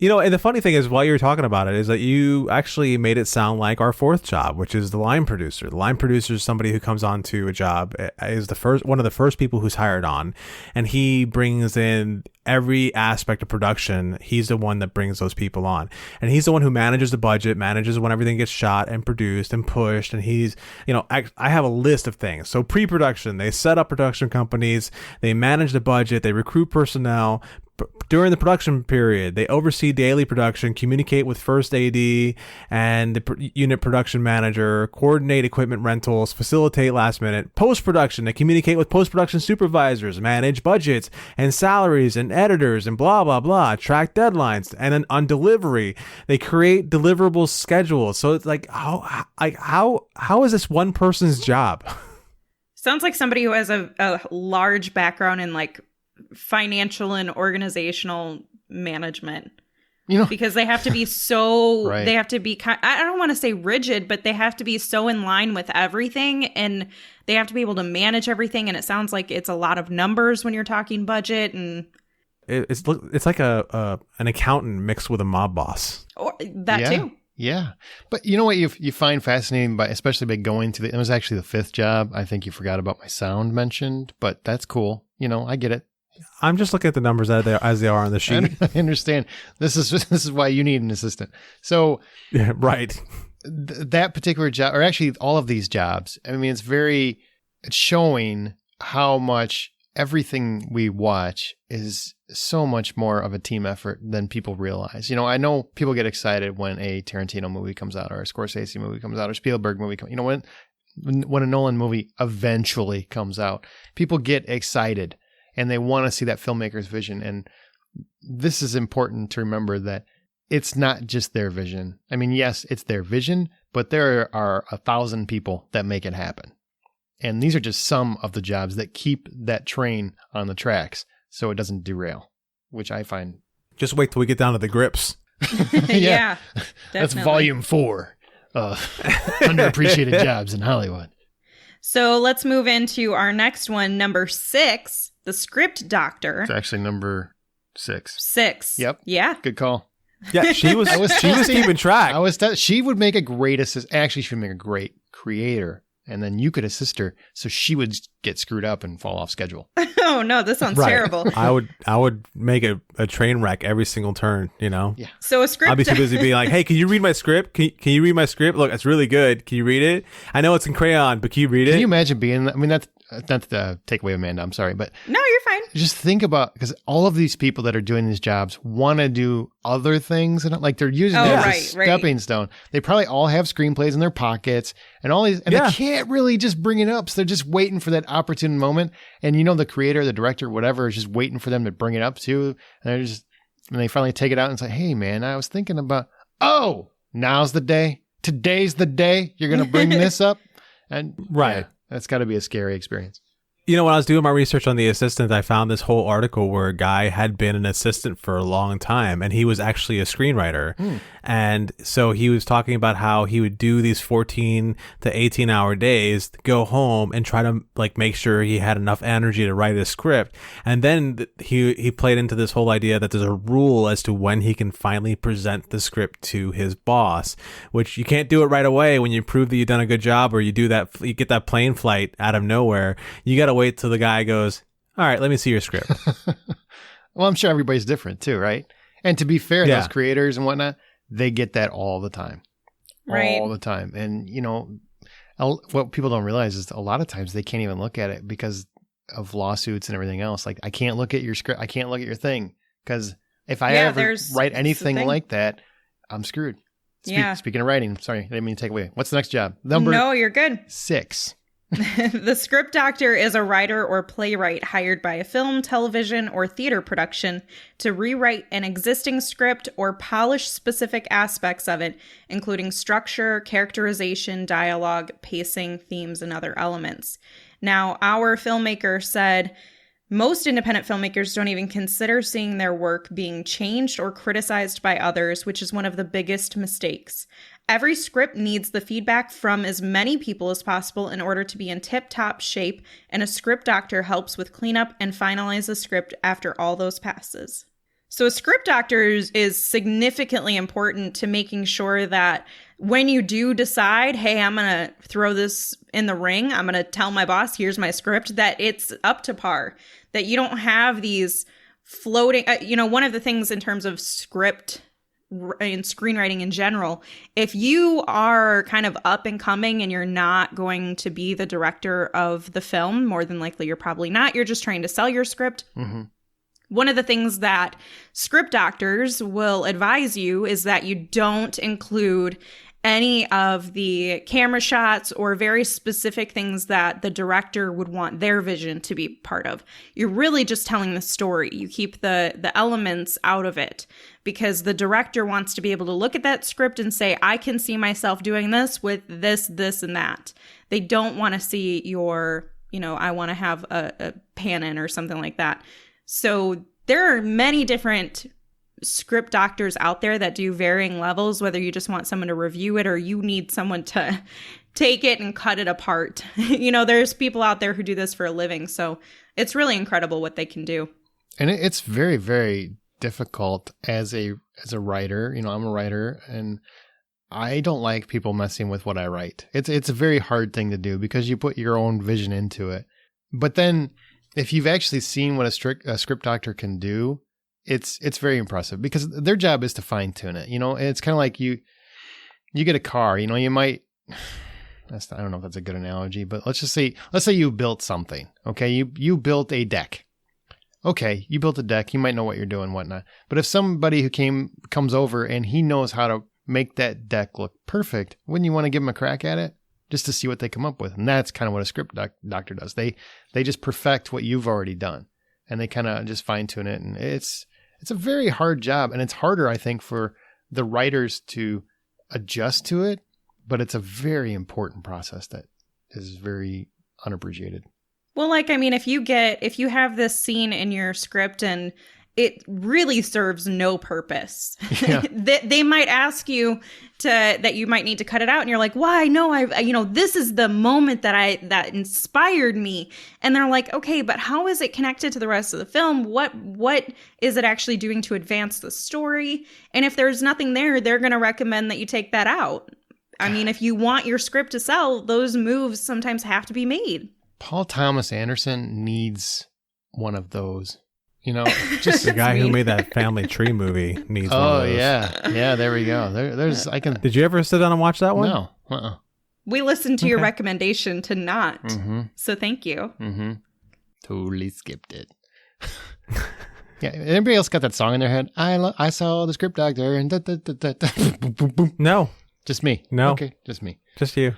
And the funny thing is, while you were talking about it, is that you actually made it sound like our fourth job, which is the line producer. The line producer is somebody who comes on to a job, is one of the first people who's hired on, and he brings in every aspect of production. He's the one that brings those people on, and he's the one who manages the budget, manages when everything gets shot and produced and pushed. And he's, I have a list of things. So pre-production, they set up production companies, they manage the budget, they recruit personnel. During the production period, they oversee daily production, communicate with first AD and the unit production manager, coordinate equipment rentals, facilitate last minute. Post-production, they communicate with post-production supervisors, manage budgets and salaries and editors and blah, blah, blah, track deadlines. And then on delivery, they create deliverable schedules. So it's like, how is this one person's job? Sounds like somebody who has a large background in financial and organizational management, because they have to be so right. They have to be I don't want to say rigid, but they have to be so in line with everything, and they have to be able to manage everything. And it sounds like it's a lot of numbers when you're talking budget, and it's like an accountant mixed with a mob boss, or that too. Yeah. But you know what you find fascinating, especially by going to it was actually the fifth job. I think you forgot about my sound mentioned, but that's cool. I get it. I'm just looking at the numbers as they are on the sheet. I understand. This is why you need an assistant. So, yeah, right. That particular job, or actually all of these jobs, I mean, it's showing how much everything we watch is so much more of a team effort than people realize. I know people get excited when a Tarantino movie comes out, or a Scorsese movie comes out, or Spielberg movie comes. When a Nolan movie eventually comes out, people get excited. And they want to see that filmmaker's vision. And this is important to remember, that it's not just their vision. I mean, yes, it's their vision, but there are 1,000 people that make it happen. And these are just some of the jobs that keep that train on the tracks so it doesn't derail, which I find. Just wait till we get down to the grips. Yeah, that's volume 4 of underappreciated jobs in Hollywood. So let's move into our next one, number 6, the script doctor. It's actually number 6. 6. Yep. Yeah. Good call. Yeah, she was keeping track. She would make a great assist. Actually, she would make a great creator. And then you could assist her, so she would get screwed up and fall off schedule. Oh no, this sounds terrible. I would make a train wreck every single turn, you know? Yeah. So a script. I'd be too busy being like, hey, can you read my script? Can you read my script? Look, it's really good. Can you read it? I know it's in crayon, but can you read it? Can you imagine being, I mean, that's not the takeaway, Amanda, I'm sorry, but No, you're fine. just think about, because all of these people that are doing these jobs want to do other things, and like they're using it as a stepping stone. They probably all have screenplays in their pockets and all these, and they can't really just bring it up. So they're just waiting for that opportune moment. And you know, the creator, the director, whatever, is just waiting for them to bring it up too. And they finally take it out and say, hey man, I was thinking about, oh, now's the day. Today's the day you're going to bring this up. And that's got to be a scary experience. You know, when I was doing my research on the assistant, I found this whole article where a guy had been an assistant for a long time, and he was actually a screenwriter. And so he was talking about how he would do these 14 to 18 hour days, go home and try to like make sure he had enough energy to write a script. And then he played into this whole idea that there's a rule as to when he can finally present the script to his boss, which you can't do it right away when you prove that you've done a good job, or you get that plane flight out of nowhere. You got to wait till the guy goes, all right, let me see your script. Well, I'm sure everybody's different too, right? And to be fair, those creators and whatnot, they get that all the time. Right. All the time. And, you know, what people don't realize is a lot of times they can't even look at it because of lawsuits and everything else. Like, I can't look at your script. I can't look at your thing. Because if I ever write anything like that, I'm screwed. Speaking of writing, sorry, I didn't mean to take away. What's the next job? No, you're good. 6. The script doctor is a writer or playwright hired by a film, television, or theater production to rewrite an existing script or polish specific aspects of it, including structure, characterization, dialogue, pacing, themes, and other elements. Now, our filmmaker said most independent filmmakers don't even consider seeing their work being changed or criticized by others, which is one of the biggest mistakes. Every script needs the feedback from as many people as possible in order to be in tip-top shape, and a script doctor helps with cleanup and finalize the script after all those passes. So a script doctor is significantly important to making sure that when you do decide, hey, I'm going to throw this in the ring, I'm going to tell my boss, here's my script, that it's up to par, that you don't have these floating, one of the things in terms of script in screenwriting in general, if you are kind of up and coming and you're not going to be the director of the film, more than likely you're probably not, you're just trying to sell your script. Mm-hmm. One of the things that script doctors will advise you is that you don't include any of the camera shots or very specific things that the director would want their vision to be part of. You're really just telling the story. You keep the elements out of it because the director wants to be able to look at that script and say, I can see myself doing this with this, this, and that. They don't want to see your, I want to have a pan in or something like that. So there are many different script doctors out there that do varying levels, whether you just want someone to review it or you need someone to take it and cut it apart. There's people out there who do this for a living. So it's really incredible what they can do. And it's very, very difficult as a writer. I'm a writer and I don't like people messing with what I write. It's a very hard thing to do because you put your own vision into it. But then if you've actually seen what a script doctor can do, it's very impressive because their job is to fine tune it. It's kind of like you get a car, you might, I don't know if that's a good analogy, but let's say you built something. Okay. You built a deck. Okay. You built a deck. You might know what you're doing, whatnot. But if somebody who comes over and he knows how to make that deck look perfect, wouldn't you want to give him a crack at it just to see what they come up with? And that's kind of what a script doctor does. They just perfect what you've already done and they kind of just fine tune it. And it's a very hard job, and it's harder, I think, for the writers to adjust to it but it's a very important process that is very unappreciated. Well, like, I mean, if you have this scene in your script and it really serves no purpose, Yeah. they might ask you that you might need to cut it out, and you're like, why? No, this is the moment that inspired me. And they're like, okay, but how is it connected to the rest of the film? What is it actually doing to advance the story? And if there's nothing there, they're going to recommend that you take that out. I mean, if you want your script to sell, those moves sometimes have to be made. Paul Thomas Anderson needs one of those. Just the guy who made that Family Tree movie needs one of those. Yeah. There we go. There's. I can. Did you ever sit down and watch that one? No. We listened to your recommendation to not. Mm-hmm. So thank you. Mm-hmm. Totally skipped it. Yeah. Anybody else got that song in their head? I saw the script doctor and boom, boom, boom. No. Just me. No. Okay. Just me. Just you.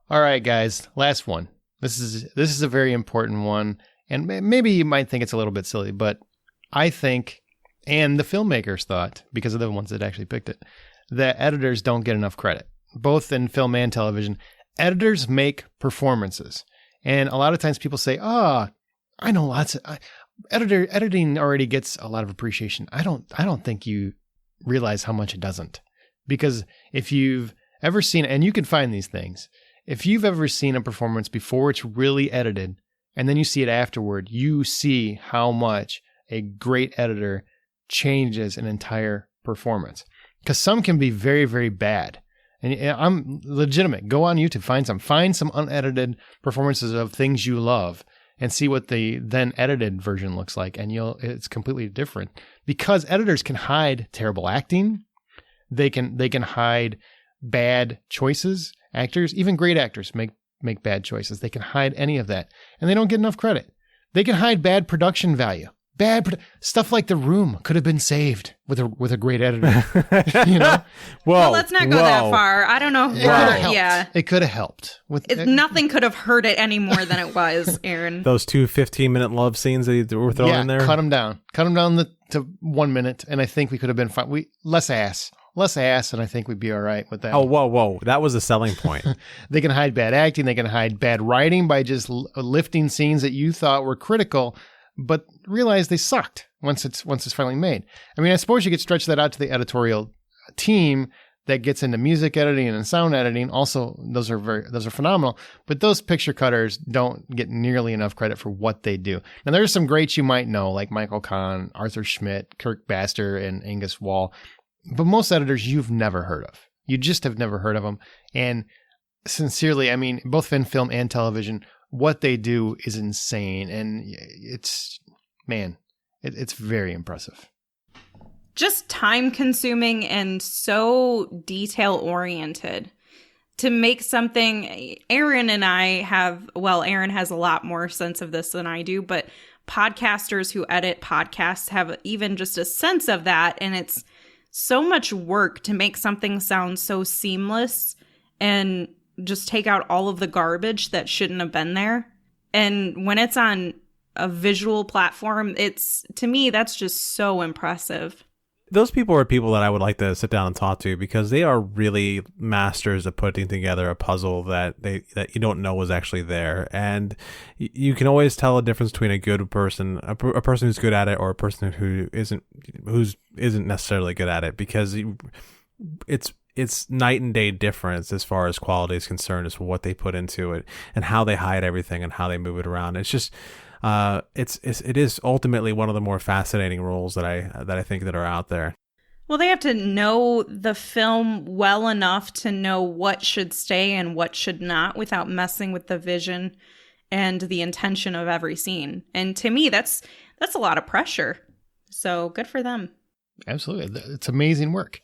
All right, guys. Last one. This is a very important one, and maybe you might think it's a little bit silly, but I think, and the filmmakers thought, because of the ones that actually picked it, that editors don't get enough credit, both in film and television. Editors make performances, and a lot of times people say, I know lots of editing already gets a lot of appreciation. I don't think you realize how much it doesn't, because if you've ever seen, and you can find these things, if you've ever seen a performance before it's really edited, and then you see it afterward, you see how much a great editor changes an entire performance. Because some can be very, very bad. And I'm legitimate. Go on YouTube, find some unedited performances of things you love and see what the then edited version looks like. And it's completely different. Because editors can hide terrible acting. They can hide bad choices. Actors, even great actors, make bad choices. They can hide any of that, and they don't get enough credit. They can hide bad production value. Stuff like The Room could have been saved with a great editor. Well, let's not go that far. I don't know. It could have helped. Nothing could have hurt it any more than it was, Aaron. Those 2 15-minute love scenes that you were throwing in there. Cut them down to 1 minute, and I think we could have been fine. Less ass, and I think we'd be all right with that. Oh, whoa. That was a selling point. They can hide bad acting. They can hide bad writing by just lifting scenes that you thought were critical, but realize they sucked once it's finally made. I mean, I suppose you could stretch that out to the editorial team that gets into music editing and sound editing. Also, those are phenomenal, but those picture cutters don't get nearly enough credit for what they do. Now, there's some greats you might know, like Michael Kahn, Arthur Schmidt, Kirk Baster, and Angus Wall. But most editors you've never heard of. You just have never heard of them. And sincerely, I mean, both in film and television, what they do is insane. And it's very impressive. Just time consuming and so detail oriented. To make something, Aaron has a lot more sense of this than I do, but podcasters who edit podcasts have even just a sense of that. And it's so much work to make something sound so seamless and just take out all of the garbage that shouldn't have been there. And when it's on a visual platform, to me, that's just so impressive. Those people are people that I would like to sit down and talk to, because they are really masters of putting together a puzzle that you don't know was actually there. And you can always tell a difference between a good person, a person who's good at it, or a person who isn't necessarily good at it, because it's night and day difference as far as quality is concerned, as what they put into it and how they hide everything and how they move it around. It's just it is ultimately one of the more fascinating roles that I think that are out there. Well, they have to know the film well enough to know what should stay and what should not without messing with the vision and the intention of every scene. And to me, that's a lot of pressure. So good for them. Absolutely. It's amazing work.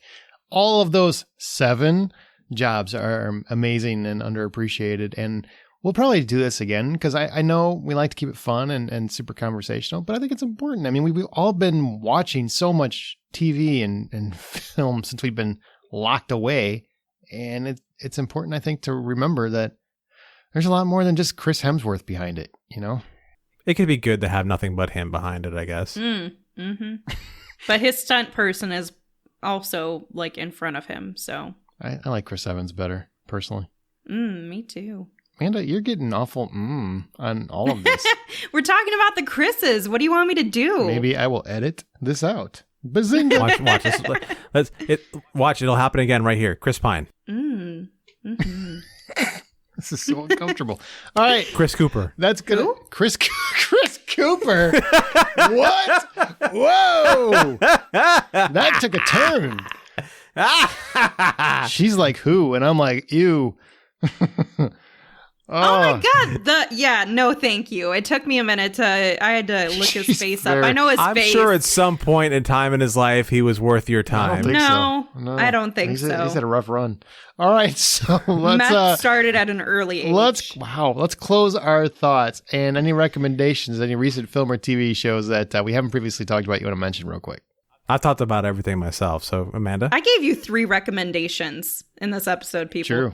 All of those 7 jobs are amazing and underappreciated. And we'll probably do this again, because I know we like to keep it fun and super conversational, but I think it's important. I mean, we've all been watching so much TV and film since we've been locked away. And it's important, I think, to remember that there's a lot more than just Chris Hemsworth behind it, It could be good to have nothing but him behind it, I guess. Mm-hmm. But his stunt person is also like in front of him, so. I like Chris Evans better. personally. Me too. Amanda, you're getting awful on all of this. We're talking about the Chris's. What do you want me to do? Maybe I will edit this out. Bazinga! Watch this. Watch. It'll happen again right here. Chris Pine. Mm-hmm. This is so uncomfortable. All right. Chris Cooper. That's good. Who? Chris Cooper. What? Whoa. That took a turn. She's like, who? And I'm like, ew. Oh my God. No, thank you. It took me a minute I had to look his face up. I know his I'm face. sure at some point in time in his life, he was worth your time. No, I don't think so. He's had a rough run. All right, so let's Meth started at an early age. Let's close our thoughts and any recommendations, any recent film or TV shows that we haven't previously talked about you want to mention real quick. I talked about everything myself. So, Amanda? I gave you 3 recommendations in this episode, people. True.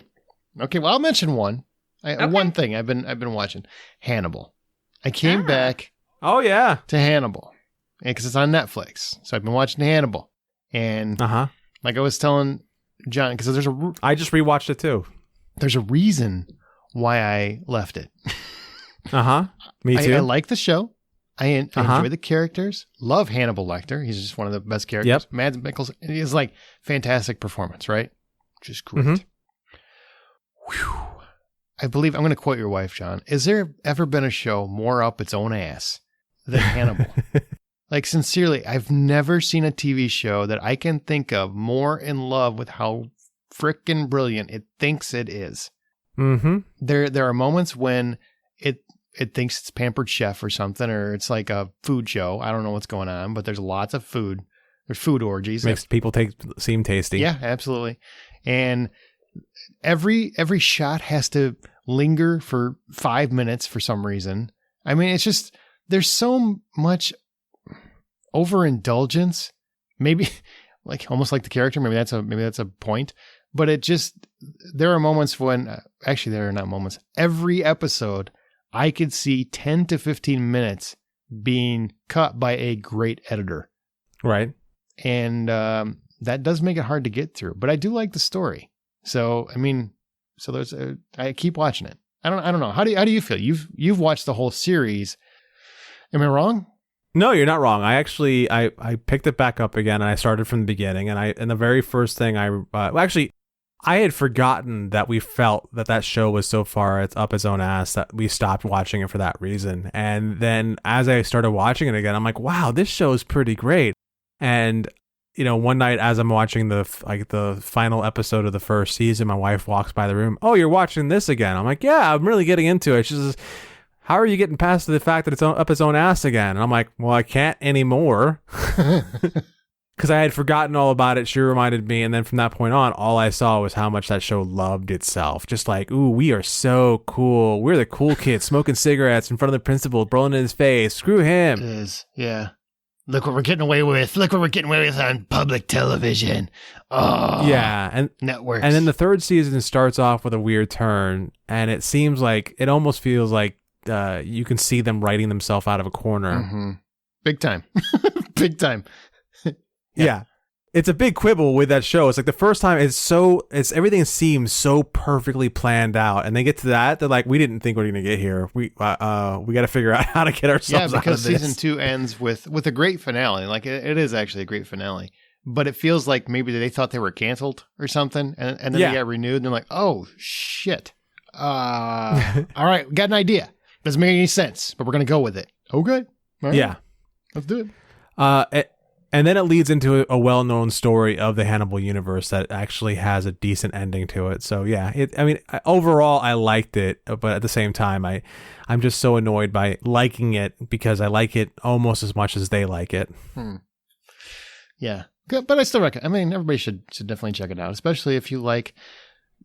Okay, well, I'll mention one. Okay. One thing I've been watching, Hannibal. I came back Oh, yeah. to Hannibal because it's on Netflix. So I've been watching Hannibal. And like I was telling John, because I just rewatched it too. There's a reason why I left it. Me too. I like the show. I enjoy the characters. Love Hannibal Lecter. He's just one of the best characters. Yep. Mads Mikkelsen. He's like fantastic performance, right? Just great. Whew. I believe I'm going to quote your wife, John. Is there ever been a show more up its own ass than Hannibal? Like, sincerely, I've never seen a TV show that I can think of more in love with how frickin' brilliant it thinks it is. There are moments when it thinks it's Pampered Chef or something, or it's like a food show. I don't know what's going on, but there's lots of food. There's food orgies. Makes people seem tasty. Yeah, absolutely. And every shot has to linger for 5 minutes for some reason. I mean, it's just, there's so much overindulgence. Maybe like almost like the character. Maybe that's a point. But it just, there are moments when, actually there are not moments. Every episode, I could see 10 to 15 minutes being cut by a great editor. Right. And that does make it hard to get through. But I do like the story. So, I mean, there's I keep watching it. I don't know. How do you feel? You've watched the whole series. Am I wrong? No, you're not wrong. I actually I picked it back up again and I started from the beginning, and the very first thing I had forgotten that we felt that show was so far it's up its own ass that we stopped watching it for that reason. And then as I started watching it again, I'm like, wow, this show is pretty great. And one night as I'm watching the final episode of the first season, my wife walks by the room. Oh, you're watching this again? I'm like, yeah, I'm really getting into it. She says, how are you getting past the fact that it's up its own ass again? And I'm like, well, I can't anymore. Because I had forgotten all about it. She reminded me. And then from that point on, all I saw was how much that show loved itself. Just like, ooh, we are so cool. We're the cool kids smoking cigarettes in front of the principal, blowing in his face. Screw him. It is, yeah. Look what we're getting away with. Look what we're getting away with on public television. Oh, yeah, and networks. And then the third season starts off with a weird turn, and it seems like it almost feels like you can see them writing themselves out of a corner. Mm-hmm. Big time, big time. Yeah, it's a big quibble with that show. It's like the first time it's everything seems so perfectly planned out, and they get to that, they're like, we didn't think we were going to get here. We got to figure out how to get ourselves out of this. Yeah, because season 2 ends with a great finale. Like it is actually a great finale, but it feels like maybe they thought they were canceled or something, and then they got renewed, and they're like, oh shit. All right, we got an idea. Doesn't make any sense, but we're going to go with it. Okay. All right. Yeah. Let's do it. And then it leads into a well-known story of the Hannibal universe that actually has a decent ending to it. So yeah, overall I liked it, but at the same time I'm just so annoyed by liking it because I like it almost as much as they like it. Yeah, good, but I still recommend. I mean, everybody should definitely check it out, especially if you like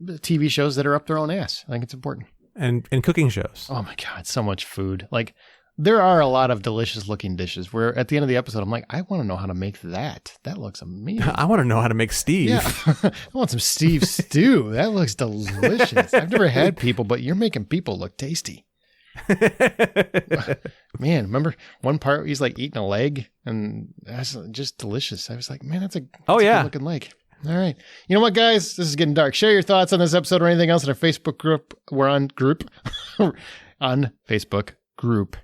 TV shows that are up their own ass. I think it's important. And cooking shows. Oh my God, so much food. Like, there are a lot of delicious looking dishes where at the end of the episode, I'm like, I want to know how to make that. That looks amazing. I want to know how to make Steve. Yeah. I want some Steve stew. That looks delicious. I've never had people, but you're making people look tasty. Man, remember one part where he's like eating a leg and that's just delicious. I was like, man, that's a good looking leg. All right. You know what, guys? This is getting dark. Share your thoughts on this episode or anything else in our Facebook group. We're on group. On Facebook group.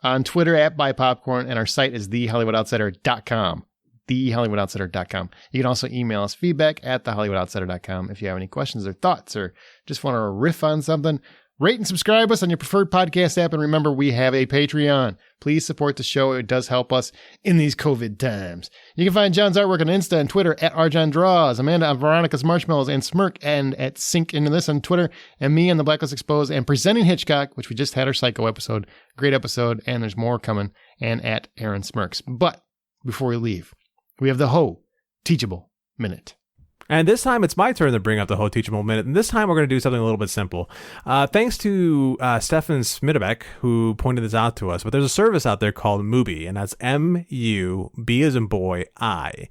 On Twitter @BuyPopcorn. And our site is thehollywoodoutsiders.com. thehollywoodoutsiders.com. You can also email us feedback @thehollywoodoutsiders.com if you have any questions or thoughts or just want to riff on something. Rate and subscribe us on your preferred podcast app. And remember, we have a Patreon. Please support the show. It does help us in these COVID times. You can find John's artwork on Insta and Twitter @RJohnDraws, Amanda on Veronica's Marshmallows and Smirk, and at Sync Into This on Twitter, and me on the Blacklist Exposed and Presenting Hitchcock, which we just had our Psycho episode. Great episode, and there's more coming, and at Aaron Smirks. But before we leave, we have the HO Teachable Minute. And this time it's my turn to bring up the HO Teachable Minute. And this time we're going to do something a little bit simple. Thanks to Stefan Smitterbeck, who pointed this out to us. But there's a service out there called Mubi, and that's M-U-B as in boy, I.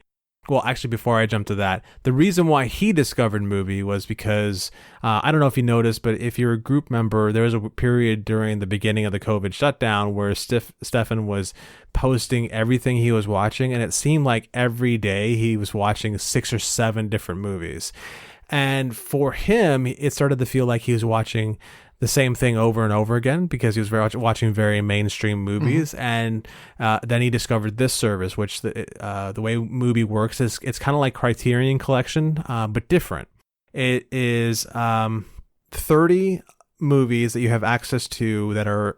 Well, actually, before I jump to that, the reason why he discovered Mubi was because, I don't know if you noticed, but if you're a group member, there was a period during the beginning of the COVID shutdown where Stefan was posting everything he was watching, and it seemed like every day he was watching 6 or 7 different movies. And for him, it started to feel like he was watching the same thing over and over again because he was watching very mainstream movies. And then he discovered this service, which the way Mubi works is it's kind of like Criterion Collection, but different. It is 30 movies that you have access to that are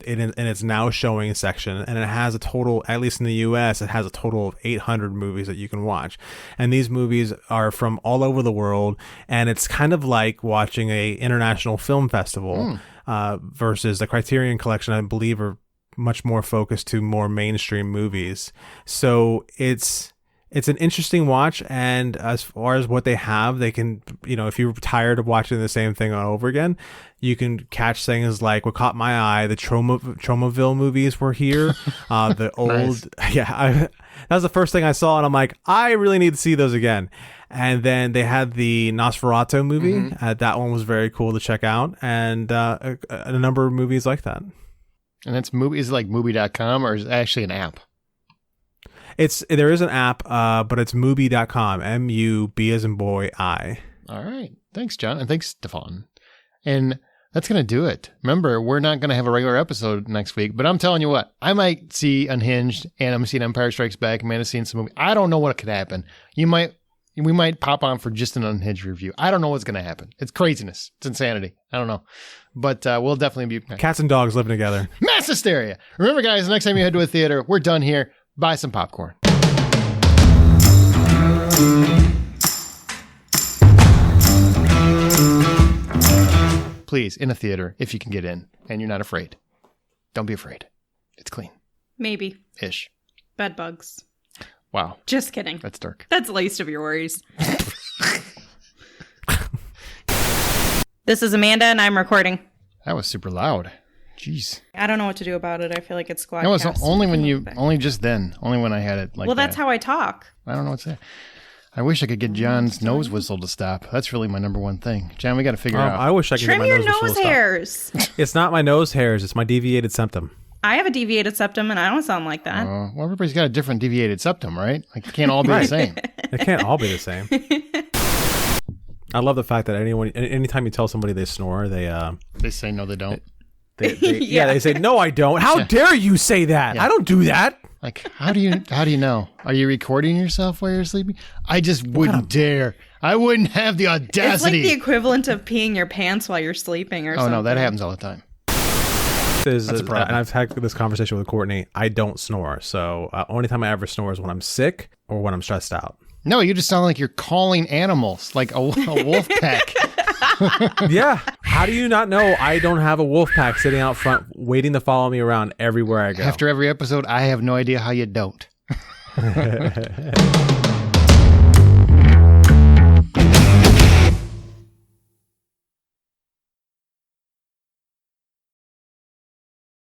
in its now showing section, and it has a total, at least in the US, it has a total of 800 movies that you can watch. And these movies are from all over the world, and it's kind of like watching a international film festival versus the Criterion Collection, I believe, are much more focused to more mainstream movies. So it's an interesting watch, and as far as what they have, they can, if you're tired of watching the same thing over again, you can catch things like what caught my eye, the Tromaville movies were here, the old, nice. That was the first thing I saw, and I'm like, I really need to see those again. And then they had the Nosferatu movie, that one was very cool to check out, and a number of movies like that. And that's Mubi, is it like Mubi.com, or is it actually an app? There is an app, but it's Mubi.com. M-U-B as in boy, I. All right. Thanks, John. And thanks, Stefan. And that's going to do it. Remember, we're not going to have a regular episode next week, but I'm telling you what, I might see Unhinged, and I'm seeing Empire Strikes Back, Amanda's seeing some movie. I don't know what could happen. We might pop on for just an Unhinged review. I don't know what's going to happen. It's craziness. It's insanity. I don't know. But we'll definitely be... Cats and dogs living together. Mass hysteria. Remember, guys, the next time you head to a theater, we're done here. Buy some popcorn. Please, in a theater, if you can get in and you're not afraid. Don't be afraid. It's clean. Maybe. Ish. Bed bugs. Wow. Just kidding. That's dark. That's the least of your worries. This is Amanda, and I'm recording. That was super loud. Jeez. I don't know what to do about it. I feel like it's squad. That was only only just then. Only when I had it like that. Well, that's how I talk. I don't know what to say. I wish I could get John's nose whistle to stop. That's really my number one thing. John, we got to figure out. I wish I could get my nose whistle to stop. Trim your nose hairs. It's not my nose hairs. It's my deviated septum. I have a deviated septum, and I don't sound like that. Well, everybody's got a different deviated septum, right? Like, it can't all be the same. It can't all be the same. I love the fact that anytime you tell somebody they snore, they say no, they don't. They say, no, I don't. How dare you say that? Yeah. I don't do that. Like, how do you know? Are you recording yourself while you're sleeping? I just wouldn't dare. I wouldn't have the audacity. It's like the equivalent of peeing your pants while you're sleeping or something. Oh, no, that happens all the time. That's a problem. And I've had this conversation with Courtney. I don't snore. So only time I ever snore is when I'm sick or when I'm stressed out. No, you just sound like you're calling animals, like a wolf pack. Yeah. How do you not know I don't have a wolf pack sitting out front waiting to follow me around everywhere I go? After every episode, I have no idea how you don't.